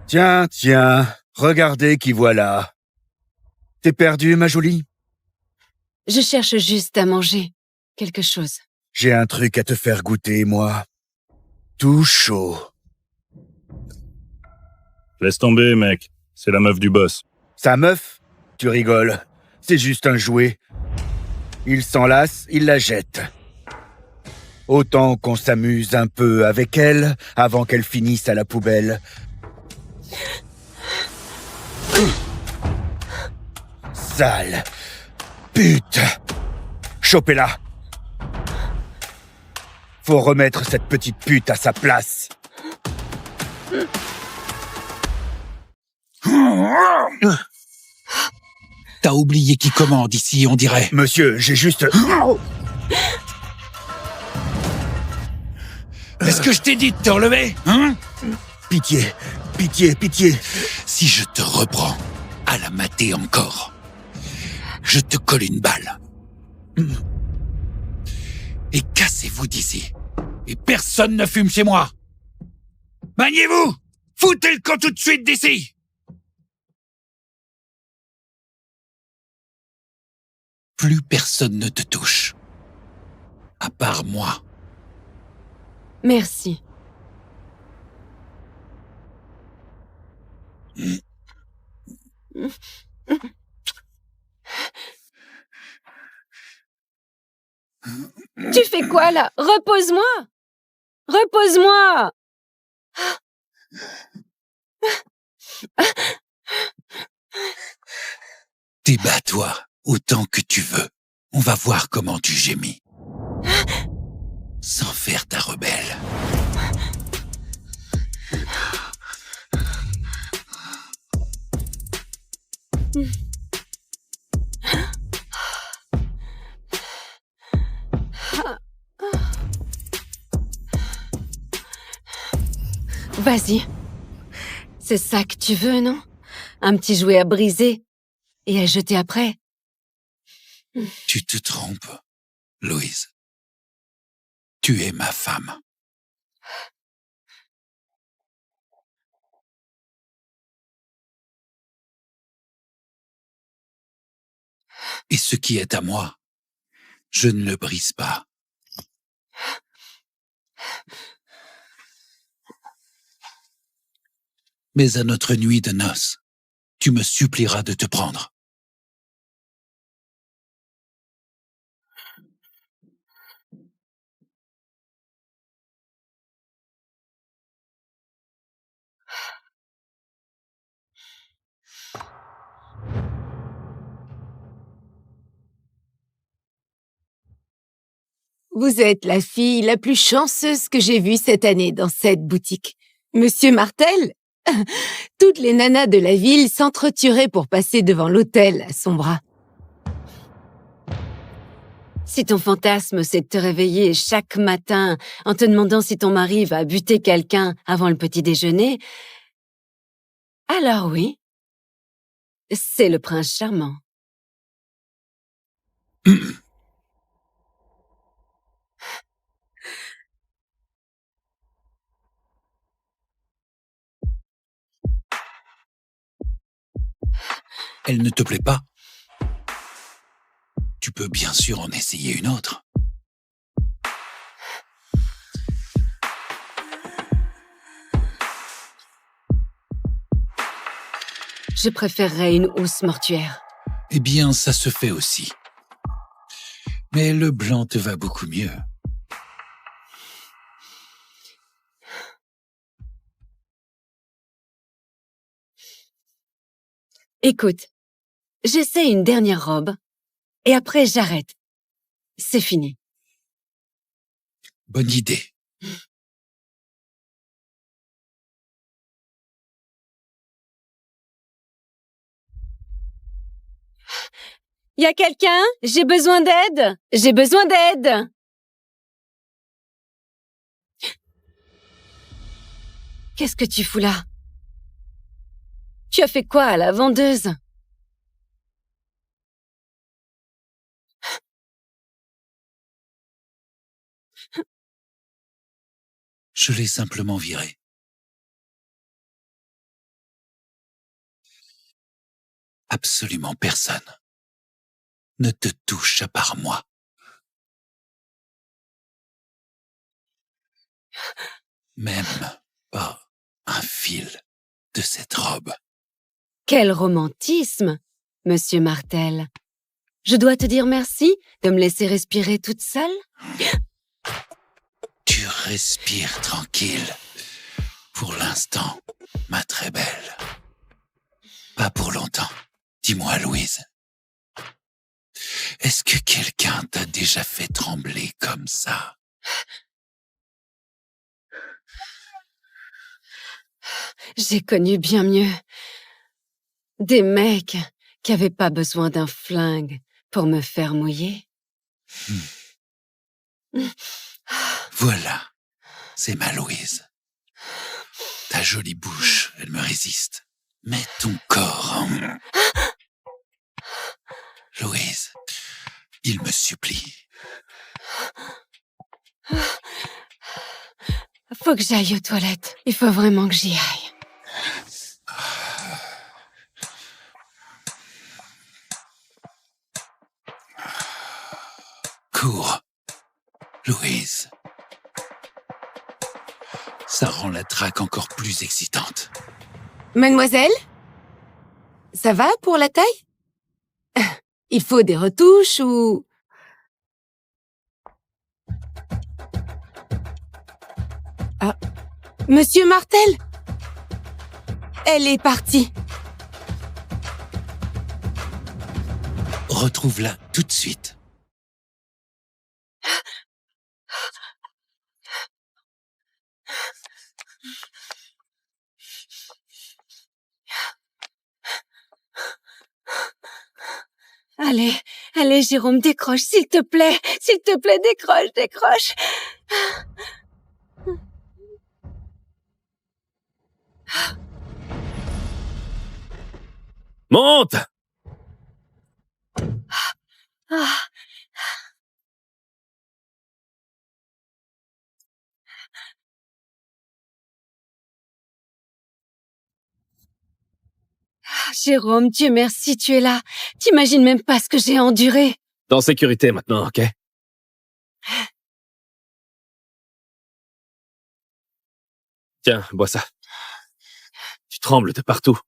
Tiens, tiens, regardez qui voilà. T'es perdue, ma jolie? Je cherche juste à manger quelque chose. J'ai un truc à te faire goûter, moi. Tout chaud. Laisse tomber, mec. C'est la meuf du boss. Sa meuf? Tu rigoles. C'est juste un jouet. Il s'enlace, il la jette. Autant qu'on s'amuse un peu avec elle avant qu'elle finisse à la poubelle. Sale pute! Chopez-la! Faut remettre cette petite pute à sa place. T'as oublié qui commande ici, on dirait. Monsieur, j'ai juste... Est-ce que je t'ai dit de te relever, hein? Pitié, pitié, pitié. Si je te reprends à la mater encore, je te colle une balle. Et cassez-vous d'ici. Et personne ne fume chez moi. Maniez-vous! Foutez le camp tout de suite d'ici! Plus personne ne te touche. À part moi. Merci. Tu fais quoi, là? Repose-moi! Repose-moi! Débat-toi autant que tu veux. On va voir comment tu gémis. Sans faire ta rebelle. Vas-y. C'est ça que tu veux, non? Un petit jouet à briser et à jeter après. Tu te trompes, Louise. Tu es ma femme. Et ce qui est à moi, je ne le brise pas. Mais à notre nuit de noces, tu me supplieras de te prendre. Vous êtes la fille la plus chanceuse que j'ai vue cette année dans cette boutique. Monsieur Martel, toutes les nanas de la ville s'entretueraient pour passer devant l'hôtel à son bras. Si ton fantasme, c'est de te réveiller chaque matin en te demandant si ton mari va buter quelqu'un avant le petit déjeuner, alors oui, c'est le prince charmant. Elle ne te plaît pas? Tu peux bien sûr en essayer une autre. Je préférerais une housse mortuaire. Eh bien, ça se fait aussi. Mais le blanc te va beaucoup mieux. Écoute, j'essaie une dernière robe et après j'arrête. C'est fini. Bonne idée. Y a quelqu'un? J'ai besoin d'aide! J'ai besoin d'aide! Qu'est-ce que tu fous là? Tu as fait quoi à la vendeuse? Je l'ai simplement viré. Absolument personne ne te touche à part moi. Même pas un fil de cette robe. Quel romantisme, Monsieur Martel. Je dois te dire merci de me laisser respirer toute seule? Tu respires tranquille. Pour l'instant, ma très belle. Pas pour longtemps. Dis-moi, Louise. Est-ce que quelqu'un t'a déjà fait trembler comme ça? J'ai connu bien mieux. Des mecs qui avaient pas besoin d'un flingue pour me faire mouiller. Voilà, c'est ma Louise. Ta jolie bouche, elle me résiste. Mais ton corps... Louise, il me supplie. Faut que j'aille aux toilettes. Il faut vraiment que j'y aille. Cours, Louise. Ça rend la traque encore plus excitante. Mademoiselle? Ça va pour la taille? Il faut des retouches ou... Ah, Monsieur Martel? Elle est partie. Retrouve-la tout de suite. Allez, allez, Jérôme, décroche, s'il te plaît. S'il te plaît, décroche, décroche. Monte! Ah. Jérôme, Dieu merci, tu es là. T'imagines même pas ce que j'ai enduré. T'es en sécurité maintenant, ok? Tiens, bois ça. Tu trembles de partout.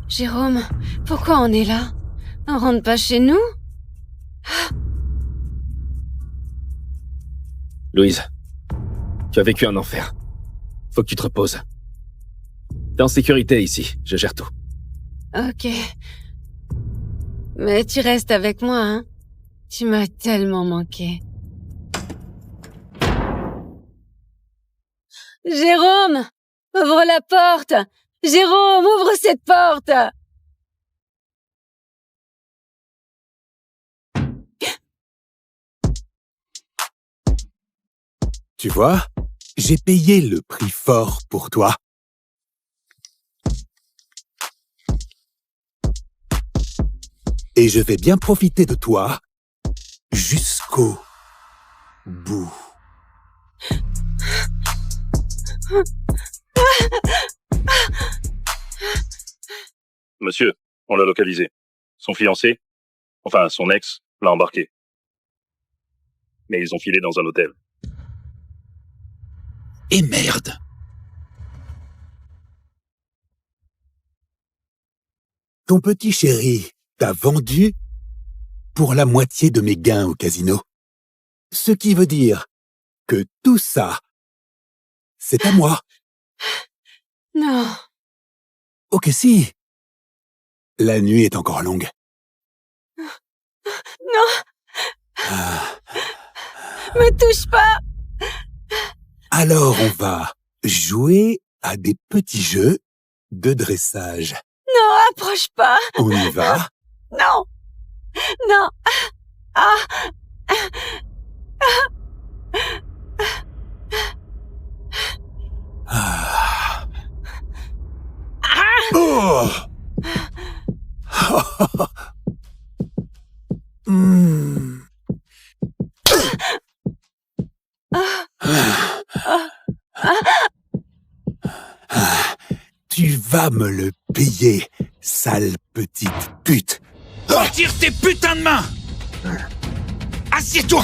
Jérôme, pourquoi on est là? On rentre pas chez nous? Louise, tu as vécu un enfer. Faut que tu te reposes. T'es en sécurité ici, je gère tout. Ok. Mais tu restes avec moi, hein? Tu m'as tellement manqué. Jérôme! Ouvre la porte! Jérôme, ouvre cette porte! Tu vois, j'ai payé le prix fort pour toi. Et je vais bien profiter de toi jusqu'au bout. Monsieur, on l'a localisé. Son fiancé, enfin son ex, l'a embarqué. Mais ils ont filé dans un hôtel. Et merde. Ton petit chéri t'a vendu pour la moitié de mes gains au casino. Ce qui veut dire que tout ça, c'est à moi. Non. Ok, si. La nuit est encore longue. Non. Me touche pas. Alors on va jouer à des petits jeux de dressage. Non, approche pas. On y va? Non. Non. Ah. Ah. Oh. Hmm. Tu vas me le payer, sale petite pute. Retire tes putains de mains! Assieds-toi!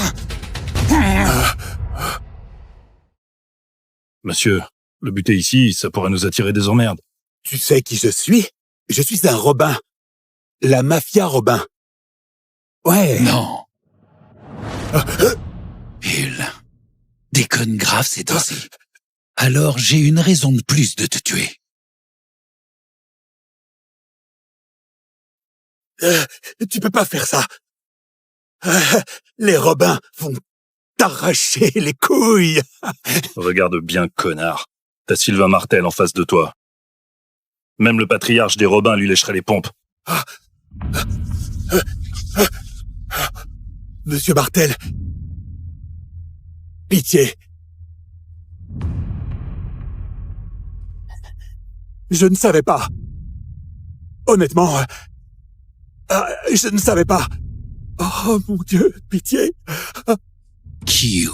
Monsieur, le buter ici, ça pourrait nous attirer des emmerdes. Tu sais qui je suis? Je suis un Robin. La mafia Robin. Ouais. Non. Il déconne grave ces temps-ci. Alors j'ai une raison de plus de te tuer. Tu peux pas faire ça. Les Robins vont t'arracher les couilles. Regarde bien, connard. T'as Sylvain Martel en face de toi. Même le patriarche des Robins lui lécherait les pompes. Monsieur Martel. Pitié. Je ne savais pas. Honnêtement, je ne savais pas. Oh mon Dieu, pitié. Kiyu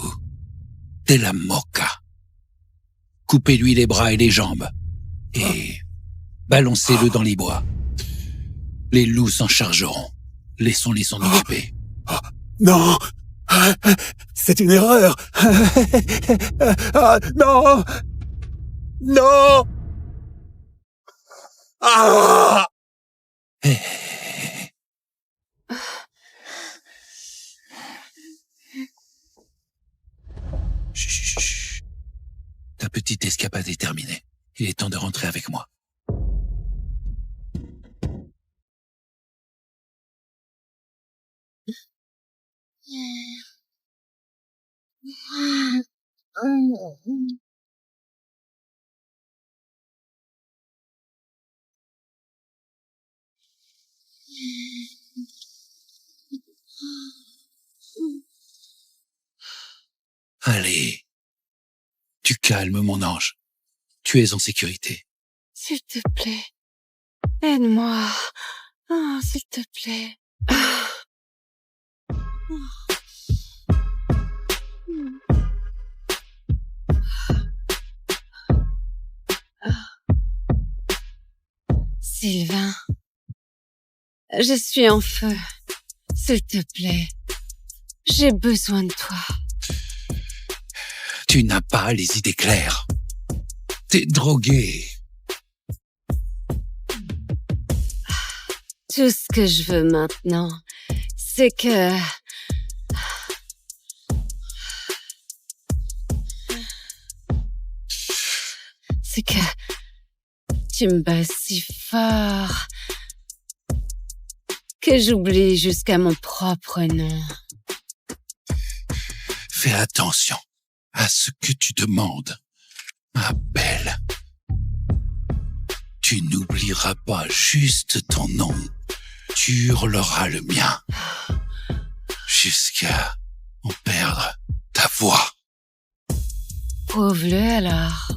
de la Moka. Coupez-lui les bras et les jambes. Et balancez-le dans les bois. Les loups s'en chargeront. Laissons-les s'en occuper. Non. C'est une erreur. Non. Non. Ah. Chut. Ta petite escapade est terminée. Il est temps de rentrer avec moi. Allez. Tu calmes, mon ange. Tu es en sécurité. S'il te plaît. Aide-moi. Oh, s'il te plaît. Sylvain. Je suis en feu. S'il te plaît. J'ai besoin de toi. Tu n'as pas les idées claires. T'es drogué. Tout ce que je veux maintenant, c'est que... C'est que... Tu me bats si fort... que j'oublie jusqu'à mon propre nom. Fais attention à ce que tu demandes, ma belle. Tu n'oublieras pas juste ton nom. Tu hurleras le mien. Jusqu'à en perdre ta voix. Prouve-le alors.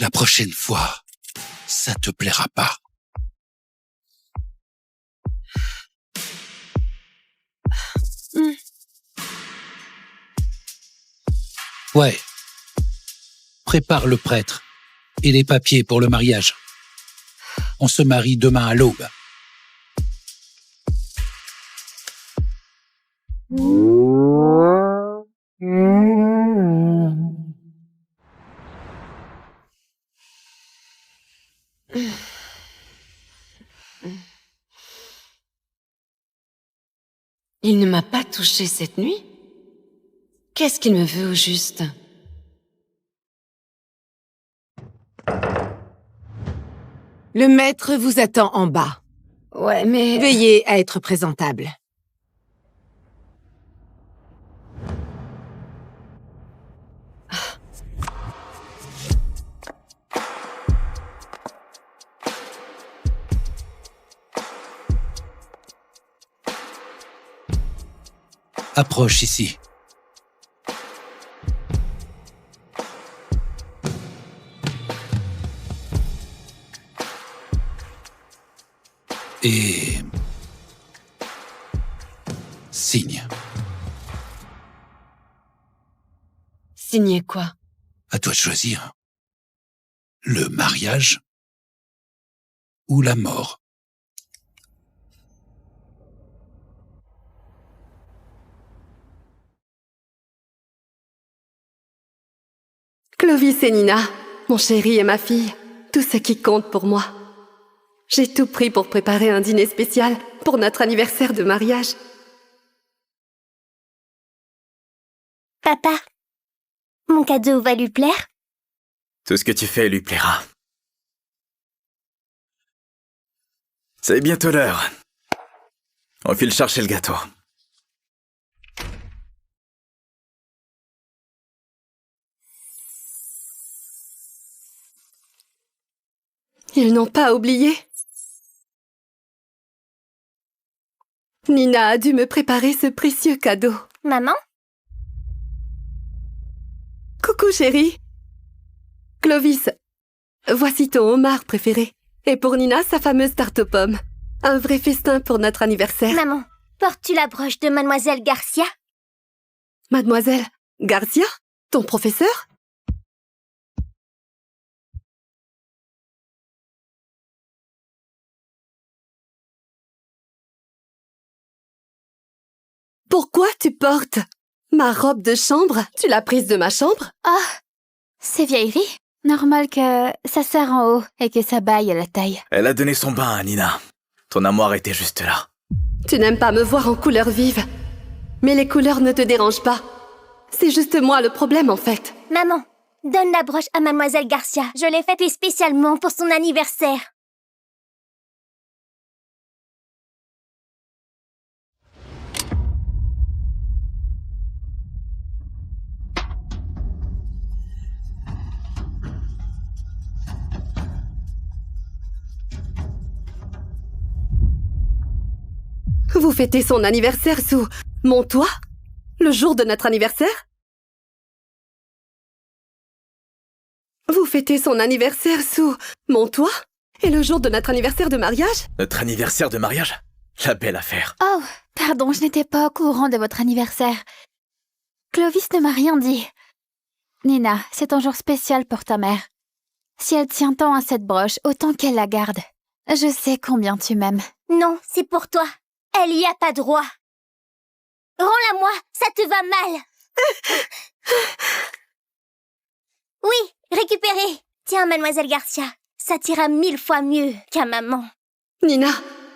La prochaine fois, ça te plaira pas. Ouais. Prépare le prêtre et les papiers pour le mariage. On se marie demain à l'aube. Il ne m'a pas touchée cette nuit? Qu'est-ce qu'il me veut au juste? Le maître vous attend en bas. Ouais, mais... Veuillez à être présentable. Approche ici. Et... signe. Signer quoi? À toi de choisir. Le mariage ou la mort. Clovis et Nina, mon chéri et ma fille, tout ce qui compte pour moi. J'ai tout pris pour préparer un dîner spécial pour notre anniversaire de mariage. Papa, mon cadeau va lui plaire? Tout ce que tu fais lui plaira. C'est bientôt l'heure. On file chercher le gâteau. Ils n'ont pas oublié. Nina a dû me préparer ce précieux cadeau. Maman? Coucou chérie. Clovis, voici ton homard préféré. Et pour Nina, sa fameuse tarte aux pommes. Un vrai festin pour notre anniversaire. Maman, portes-tu la broche de Mademoiselle Garcia? Mademoiselle Garcia? Ton professeur? Pourquoi tu portes ma robe de chambre? Tu l'as prise de ma chambre? Oh, c'est vieillerie. Normal que ça serre en haut et que ça baille à la taille. Elle a donné son bain à Nina. Ton armoire était juste là. Tu n'aimes pas me voir en couleurs vives. Mais les couleurs ne te dérangent pas. C'est juste moi le problème en fait. Maman, donne la broche à Mademoiselle Garcia. Je l'ai faite spécialement pour son anniversaire. Vous fêtez son anniversaire sous mon toit? Le jour de notre anniversaire? Vous fêtez son anniversaire sous mon toit? Et le jour de notre anniversaire de mariage? Notre anniversaire de mariage? La belle affaire. Oh, pardon, je n'étais pas au courant de votre anniversaire. Clovis ne m'a rien dit. Nina, c'est un jour spécial pour ta mère. Si elle tient tant à cette broche, autant qu'elle la garde. Je sais combien tu m'aimes. Non, c'est pour toi. Elle y a pas droit. Rends-la-moi, ça te va mal. Oui, récupéré. Tiens, mademoiselle Garcia, ça t'ira 1000 fois mieux qu'à maman. Nina,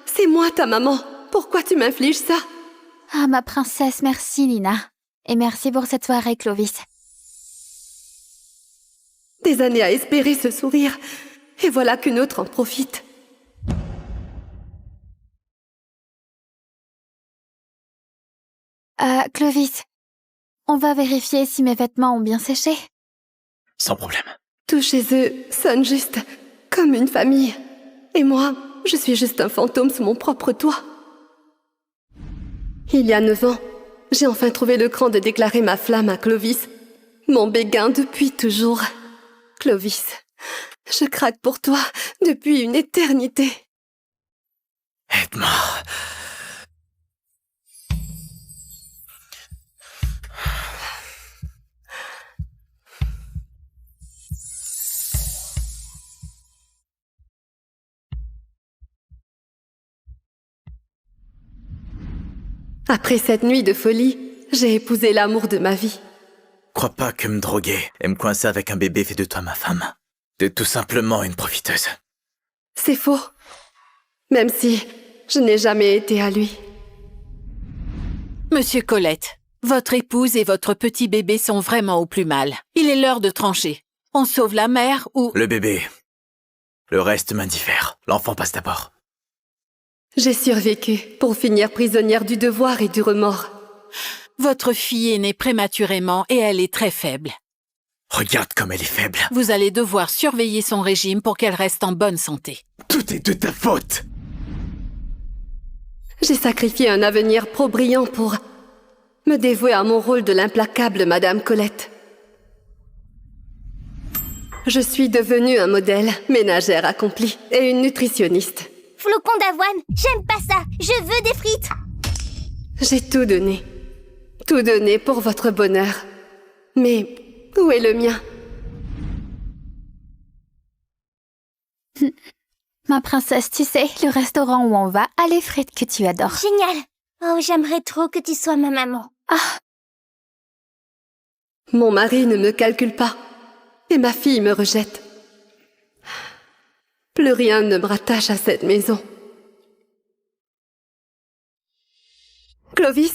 c'est moi ta maman. Pourquoi tu m'infliges ça? Ah, ma princesse, merci, Nina. Et merci pour cette soirée, Clovis. Des années à espérer ce sourire. Et voilà qu'une autre en profite. Clovis, on va vérifier si mes vêtements ont bien séché. Sans problème. Tout chez eux sonne juste comme une famille. Et moi, je suis juste un fantôme sous mon propre toit. Il y a 9 ans, j'ai enfin trouvé le cran de déclarer ma flamme à Clovis, mon béguin depuis toujours. Clovis, je craque pour toi depuis une éternité. Aide-moi. Après cette nuit de folie, j'ai épousé l'amour de ma vie. Crois pas que me droguer et me coincer avec un bébé fait de toi ma femme. T'es tout simplement une profiteuse. C'est faux. Même si je n'ai jamais été à lui. Monsieur Colette, votre épouse et votre petit bébé sont vraiment au plus mal. Il est l'heure de trancher. On sauve la mère ou... Le bébé. Le reste m'indiffère. L'enfant passe d'abord. J'ai survécu pour finir prisonnière du devoir et du remords. Votre fille est née prématurément et elle est très faible. Regarde comme elle est faible. Vous allez devoir surveiller son régime pour qu'elle reste en bonne santé. Tout est de ta faute. J'ai sacrifié un avenir pro-brillant pour me dévouer à mon rôle de l'implacable Madame Colette. Je suis devenue un modèle, ménagère accomplie et une nutritionniste. Flocon d'avoine, j'aime pas ça. Je veux des frites. J'ai tout donné. Tout donné pour votre bonheur. Mais où est le mien? Ma princesse, tu sais, le restaurant où on va a les frites que tu adores. Génial. Oh, j'aimerais trop que tu sois ma maman. Ah. Mon mari ne me calcule pas. Et ma fille me rejette. Plus rien ne me rattache à cette maison. Clovis?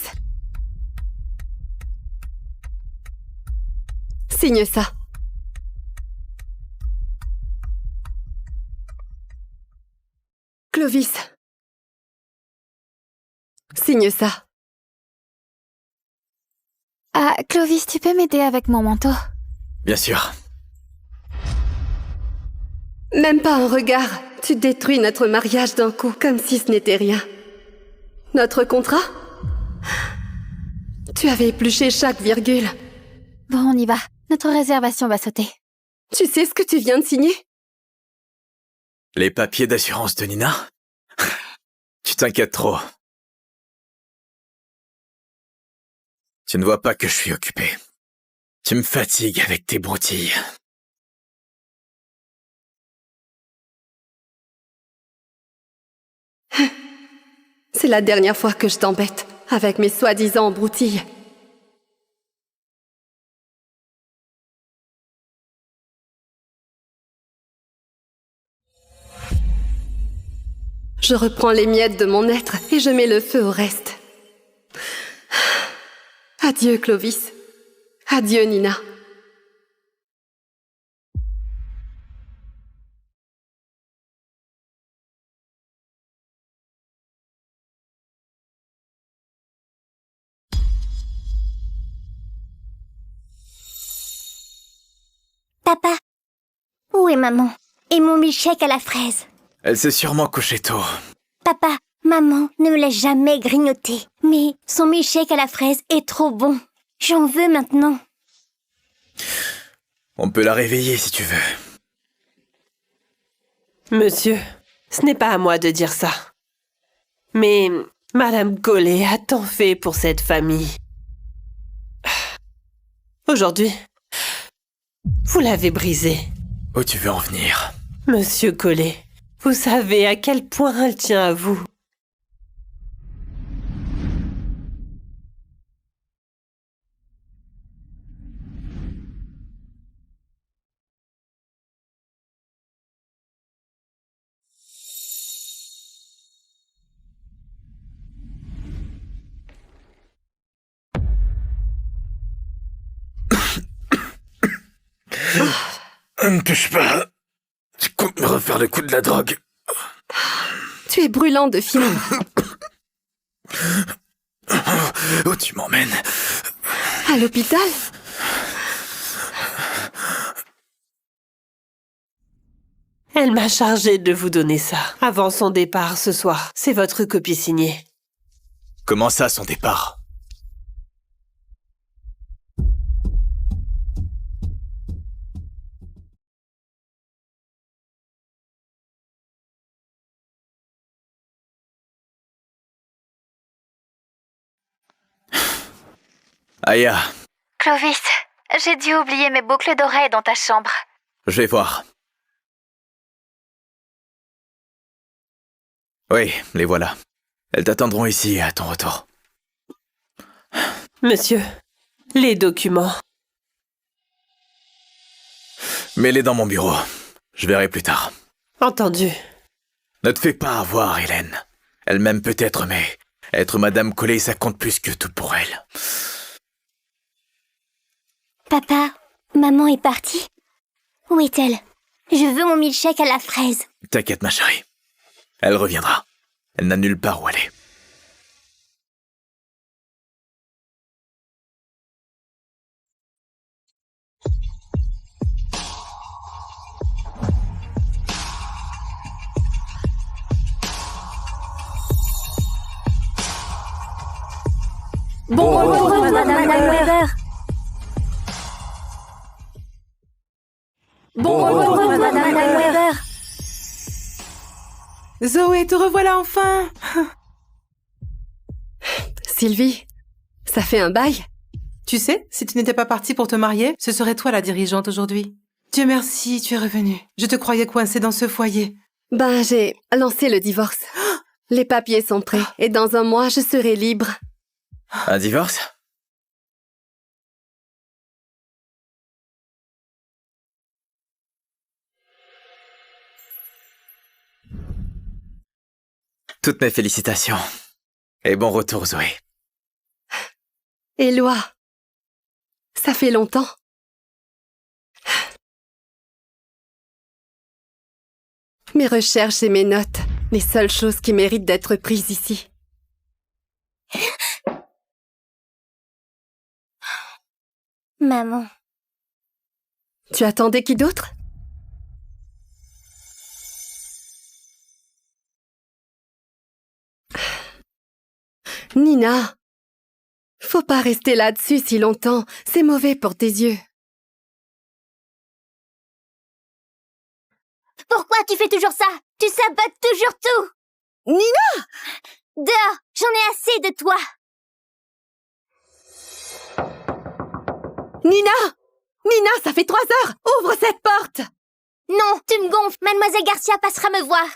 Signe ça. Clovis. Signe ça. Ah, Clovis, tu peux m'aider avec mon manteau? Bien sûr. Même pas un regard. Tu détruis notre mariage d'un coup, comme si ce n'était rien. Notre contrat? Tu avais épluché chaque virgule. Bon, on y va. Notre réservation va sauter. Tu sais ce que tu viens de signer? Les papiers d'assurance de Nina? Tu t'inquiètes trop. Tu ne vois pas que je suis occupé. Tu me fatigues avec tes broutilles. C'est la dernière fois que je t'embête avec mes soi-disant broutilles. Je reprends les miettes de mon être et je mets le feu au reste. Adieu, Clovis. Adieu, Nina. Papa, où est maman? Et mon milkshake à la fraise? Elle s'est sûrement couchée tôt. Papa, maman ne me l'a jamais grignoté. Mais son milkshake à la fraise est trop bon. J'en veux maintenant. On peut la réveiller si tu veux. Monsieur, ce n'est pas à moi de dire ça. Mais Madame Collet a tant fait pour cette famille. Aujourd'hui, vous l'avez brisée. Où tu veux en venir? Monsieur Collet, vous savez à quel point elle tient à vous. Ne me touche pas. Tu comptes me refaire le coup de la drogue. Tu es brûlant de fièvre. Où tu m'emmènes? À l'hôpital? Elle m'a chargé de vous donner ça avant son départ ce soir. C'est votre copie signée. Comment ça, son départ? Aya, Clovis, j'ai dû oublier mes boucles d'oreilles dans ta chambre. je vais voir. Oui, les voilà. Elles t'attendront ici à ton retour. Monsieur, les documents. Mets-les dans mon bureau. Je verrai plus tard. Entendu. Ne te fais pas avoir, Hélène. Elle m'aime peut-être, mais être Madame Collet, ça compte plus que tout pour elle. Papa, maman est partie? Où est-elle? Je veux mon milkshake à la fraise. T'inquiète, ma chérie. Elle reviendra. Elle n'a nulle part où aller. Bon retour, Madame Weber. Bon retour, Madame Weber. Zoé, te revoilà enfin. Sylvie, ça fait un bail. Tu sais, si tu n'étais pas partie pour te marier, ce serait toi la dirigeante aujourd'hui. Dieu merci, tu es revenue. Je te croyais coincée dans ce foyer. Ben, j'ai lancé le divorce. Les papiers sont prêts et dans un mois, je serai libre. Un divorce? Toutes mes félicitations. Et bon retour, Zoé. Éloi, ça fait longtemps. Mes recherches et mes notes, les seules choses qui méritent d'être prises ici. Maman. Tu attendais qui d'autre? Nina, faut pas rester là-dessus si longtemps, c'est mauvais pour tes yeux. Pourquoi tu fais toujours ça? Tu sabotes toujours tout. Nina! Dehors, j'en ai assez de toi. Nina! Nina, ça fait 3 heures! Ouvre cette porte! Non, tu me gonfles. Mademoiselle Garcia passera me voir.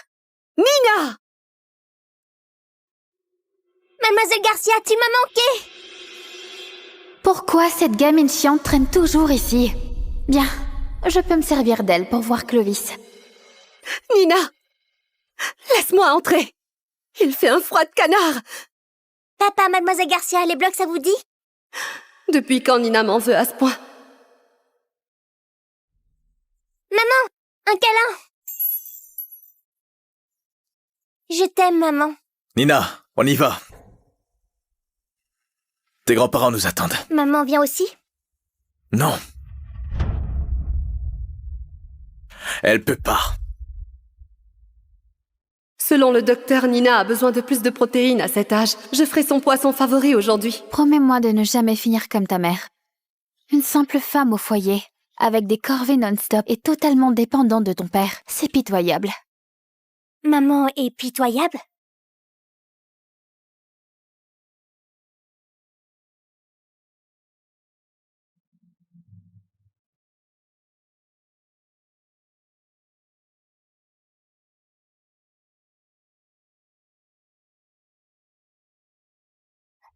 Nina! Mademoiselle Garcia, tu m'as manqué. Pourquoi cette gamine chiante traîne toujours ici? Bien, je peux me servir d'elle pour voir Clovis. Nina! Laisse-moi entrer! Il fait un froid de canard! Papa, Mademoiselle Garcia, les blocs, ça vous dit? Depuis quand Nina m'en veut à ce point? Maman, un câlin. Je t'aime, maman. Nina, on y va. Tes grands-parents nous attendent. Maman vient aussi? Non. Elle peut pas. Selon le docteur, Nina a besoin de plus de protéines à cet âge. Je ferai son poisson favori aujourd'hui. Promets-moi de ne jamais finir comme ta mère. Une simple femme au foyer, avec des corvées non-stop et totalement dépendante de ton père. C'est pitoyable. Maman est pitoyable?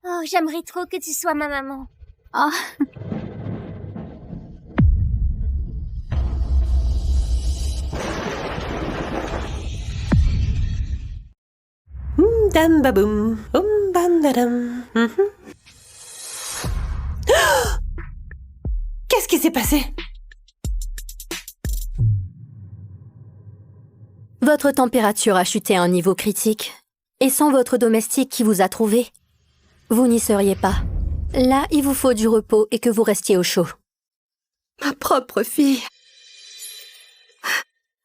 Oh, j'aimerais trop que tu sois ma maman. Oh. Dam baboum, bam dadam. Qu'est-ce qui s'est passé? Votre température a chuté à un niveau critique. Et sans votre domestique qui vous a trouvé, vous n'y seriez pas. Là, il vous faut du repos et que vous restiez au chaud. Ma propre fille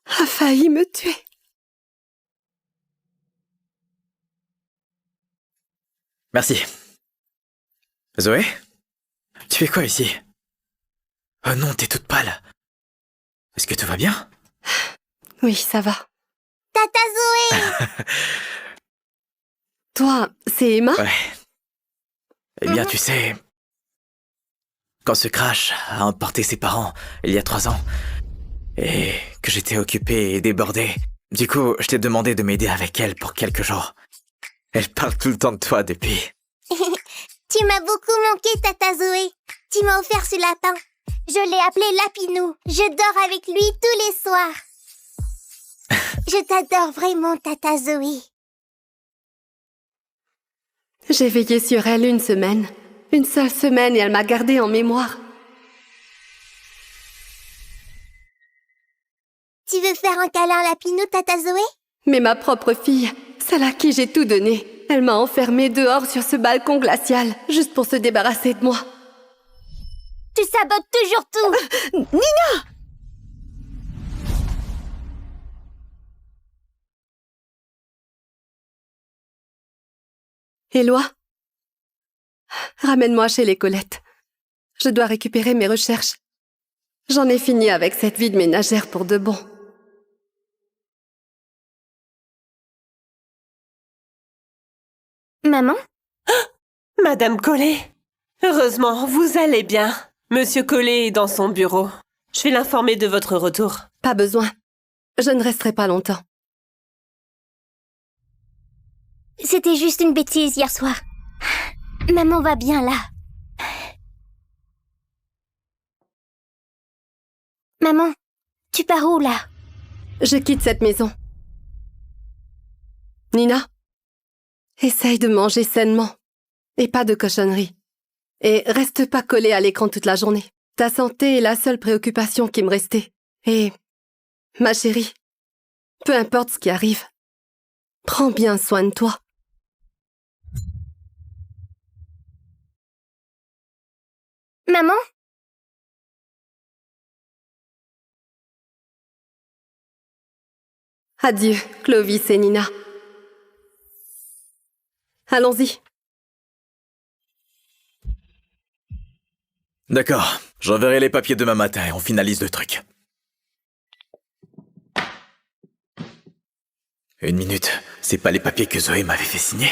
a failli me tuer. Merci. Zoé? Tu fais quoi ici? Oh non, t'es toute pâle. Est-ce que tout va bien? Oui, ça va. Tata Zoé! Toi, c'est Emma? Ouais. Eh bien, tu sais... Quand ce crash a emporté ses parents, il y a 3 ans, et que j'étais occupé et débordé, du coup, je t'ai demandé de m'aider avec elle pour quelques jours. Elle parle tout le temps de toi depuis. Tu m'as beaucoup manqué, Tata Zoé. Tu m'as offert ce lapin. Je l'ai appelé Lapinou. Je dors avec lui tous les soirs. Je t'adore vraiment, Tata Zoé. J'ai veillé sur elle 1 semaine. 1 seule semaine et elle m'a gardée en mémoire. Tu veux faire un câlin à Lapinou, Tata Zoé? Mais ma propre fille, celle à qui j'ai tout donné, elle m'a enfermée dehors sur ce balcon glacial, juste pour se débarrasser de moi. Tu sabotes toujours tout. Nina! Éloi, ramène-moi chez les Colettes. Je dois récupérer mes recherches. J'en ai fini avec cette vie de ménagère pour de bon. Maman? Madame Collet, heureusement, vous allez bien. Monsieur Collet est dans son bureau. Je vais l'informer de votre retour. Pas besoin. Je ne resterai pas longtemps. C'était juste une bêtise hier soir. Maman va bien là. Maman, tu pars où là? Je quitte cette maison. Nina, essaye de manger sainement. Et pas de cochonneries. Et reste pas collée à l'écran toute la journée. Ta santé est la seule préoccupation qui me restait. Et, ma chérie, peu importe ce qui arrive, prends bien soin de toi. Maman? Adieu, Clovis et Nina. Allons-y. D'accord, j'enverrai les papiers demain matin et on finalise le truc. 1 minute, c'est pas les papiers que Zoé m'avait fait signer?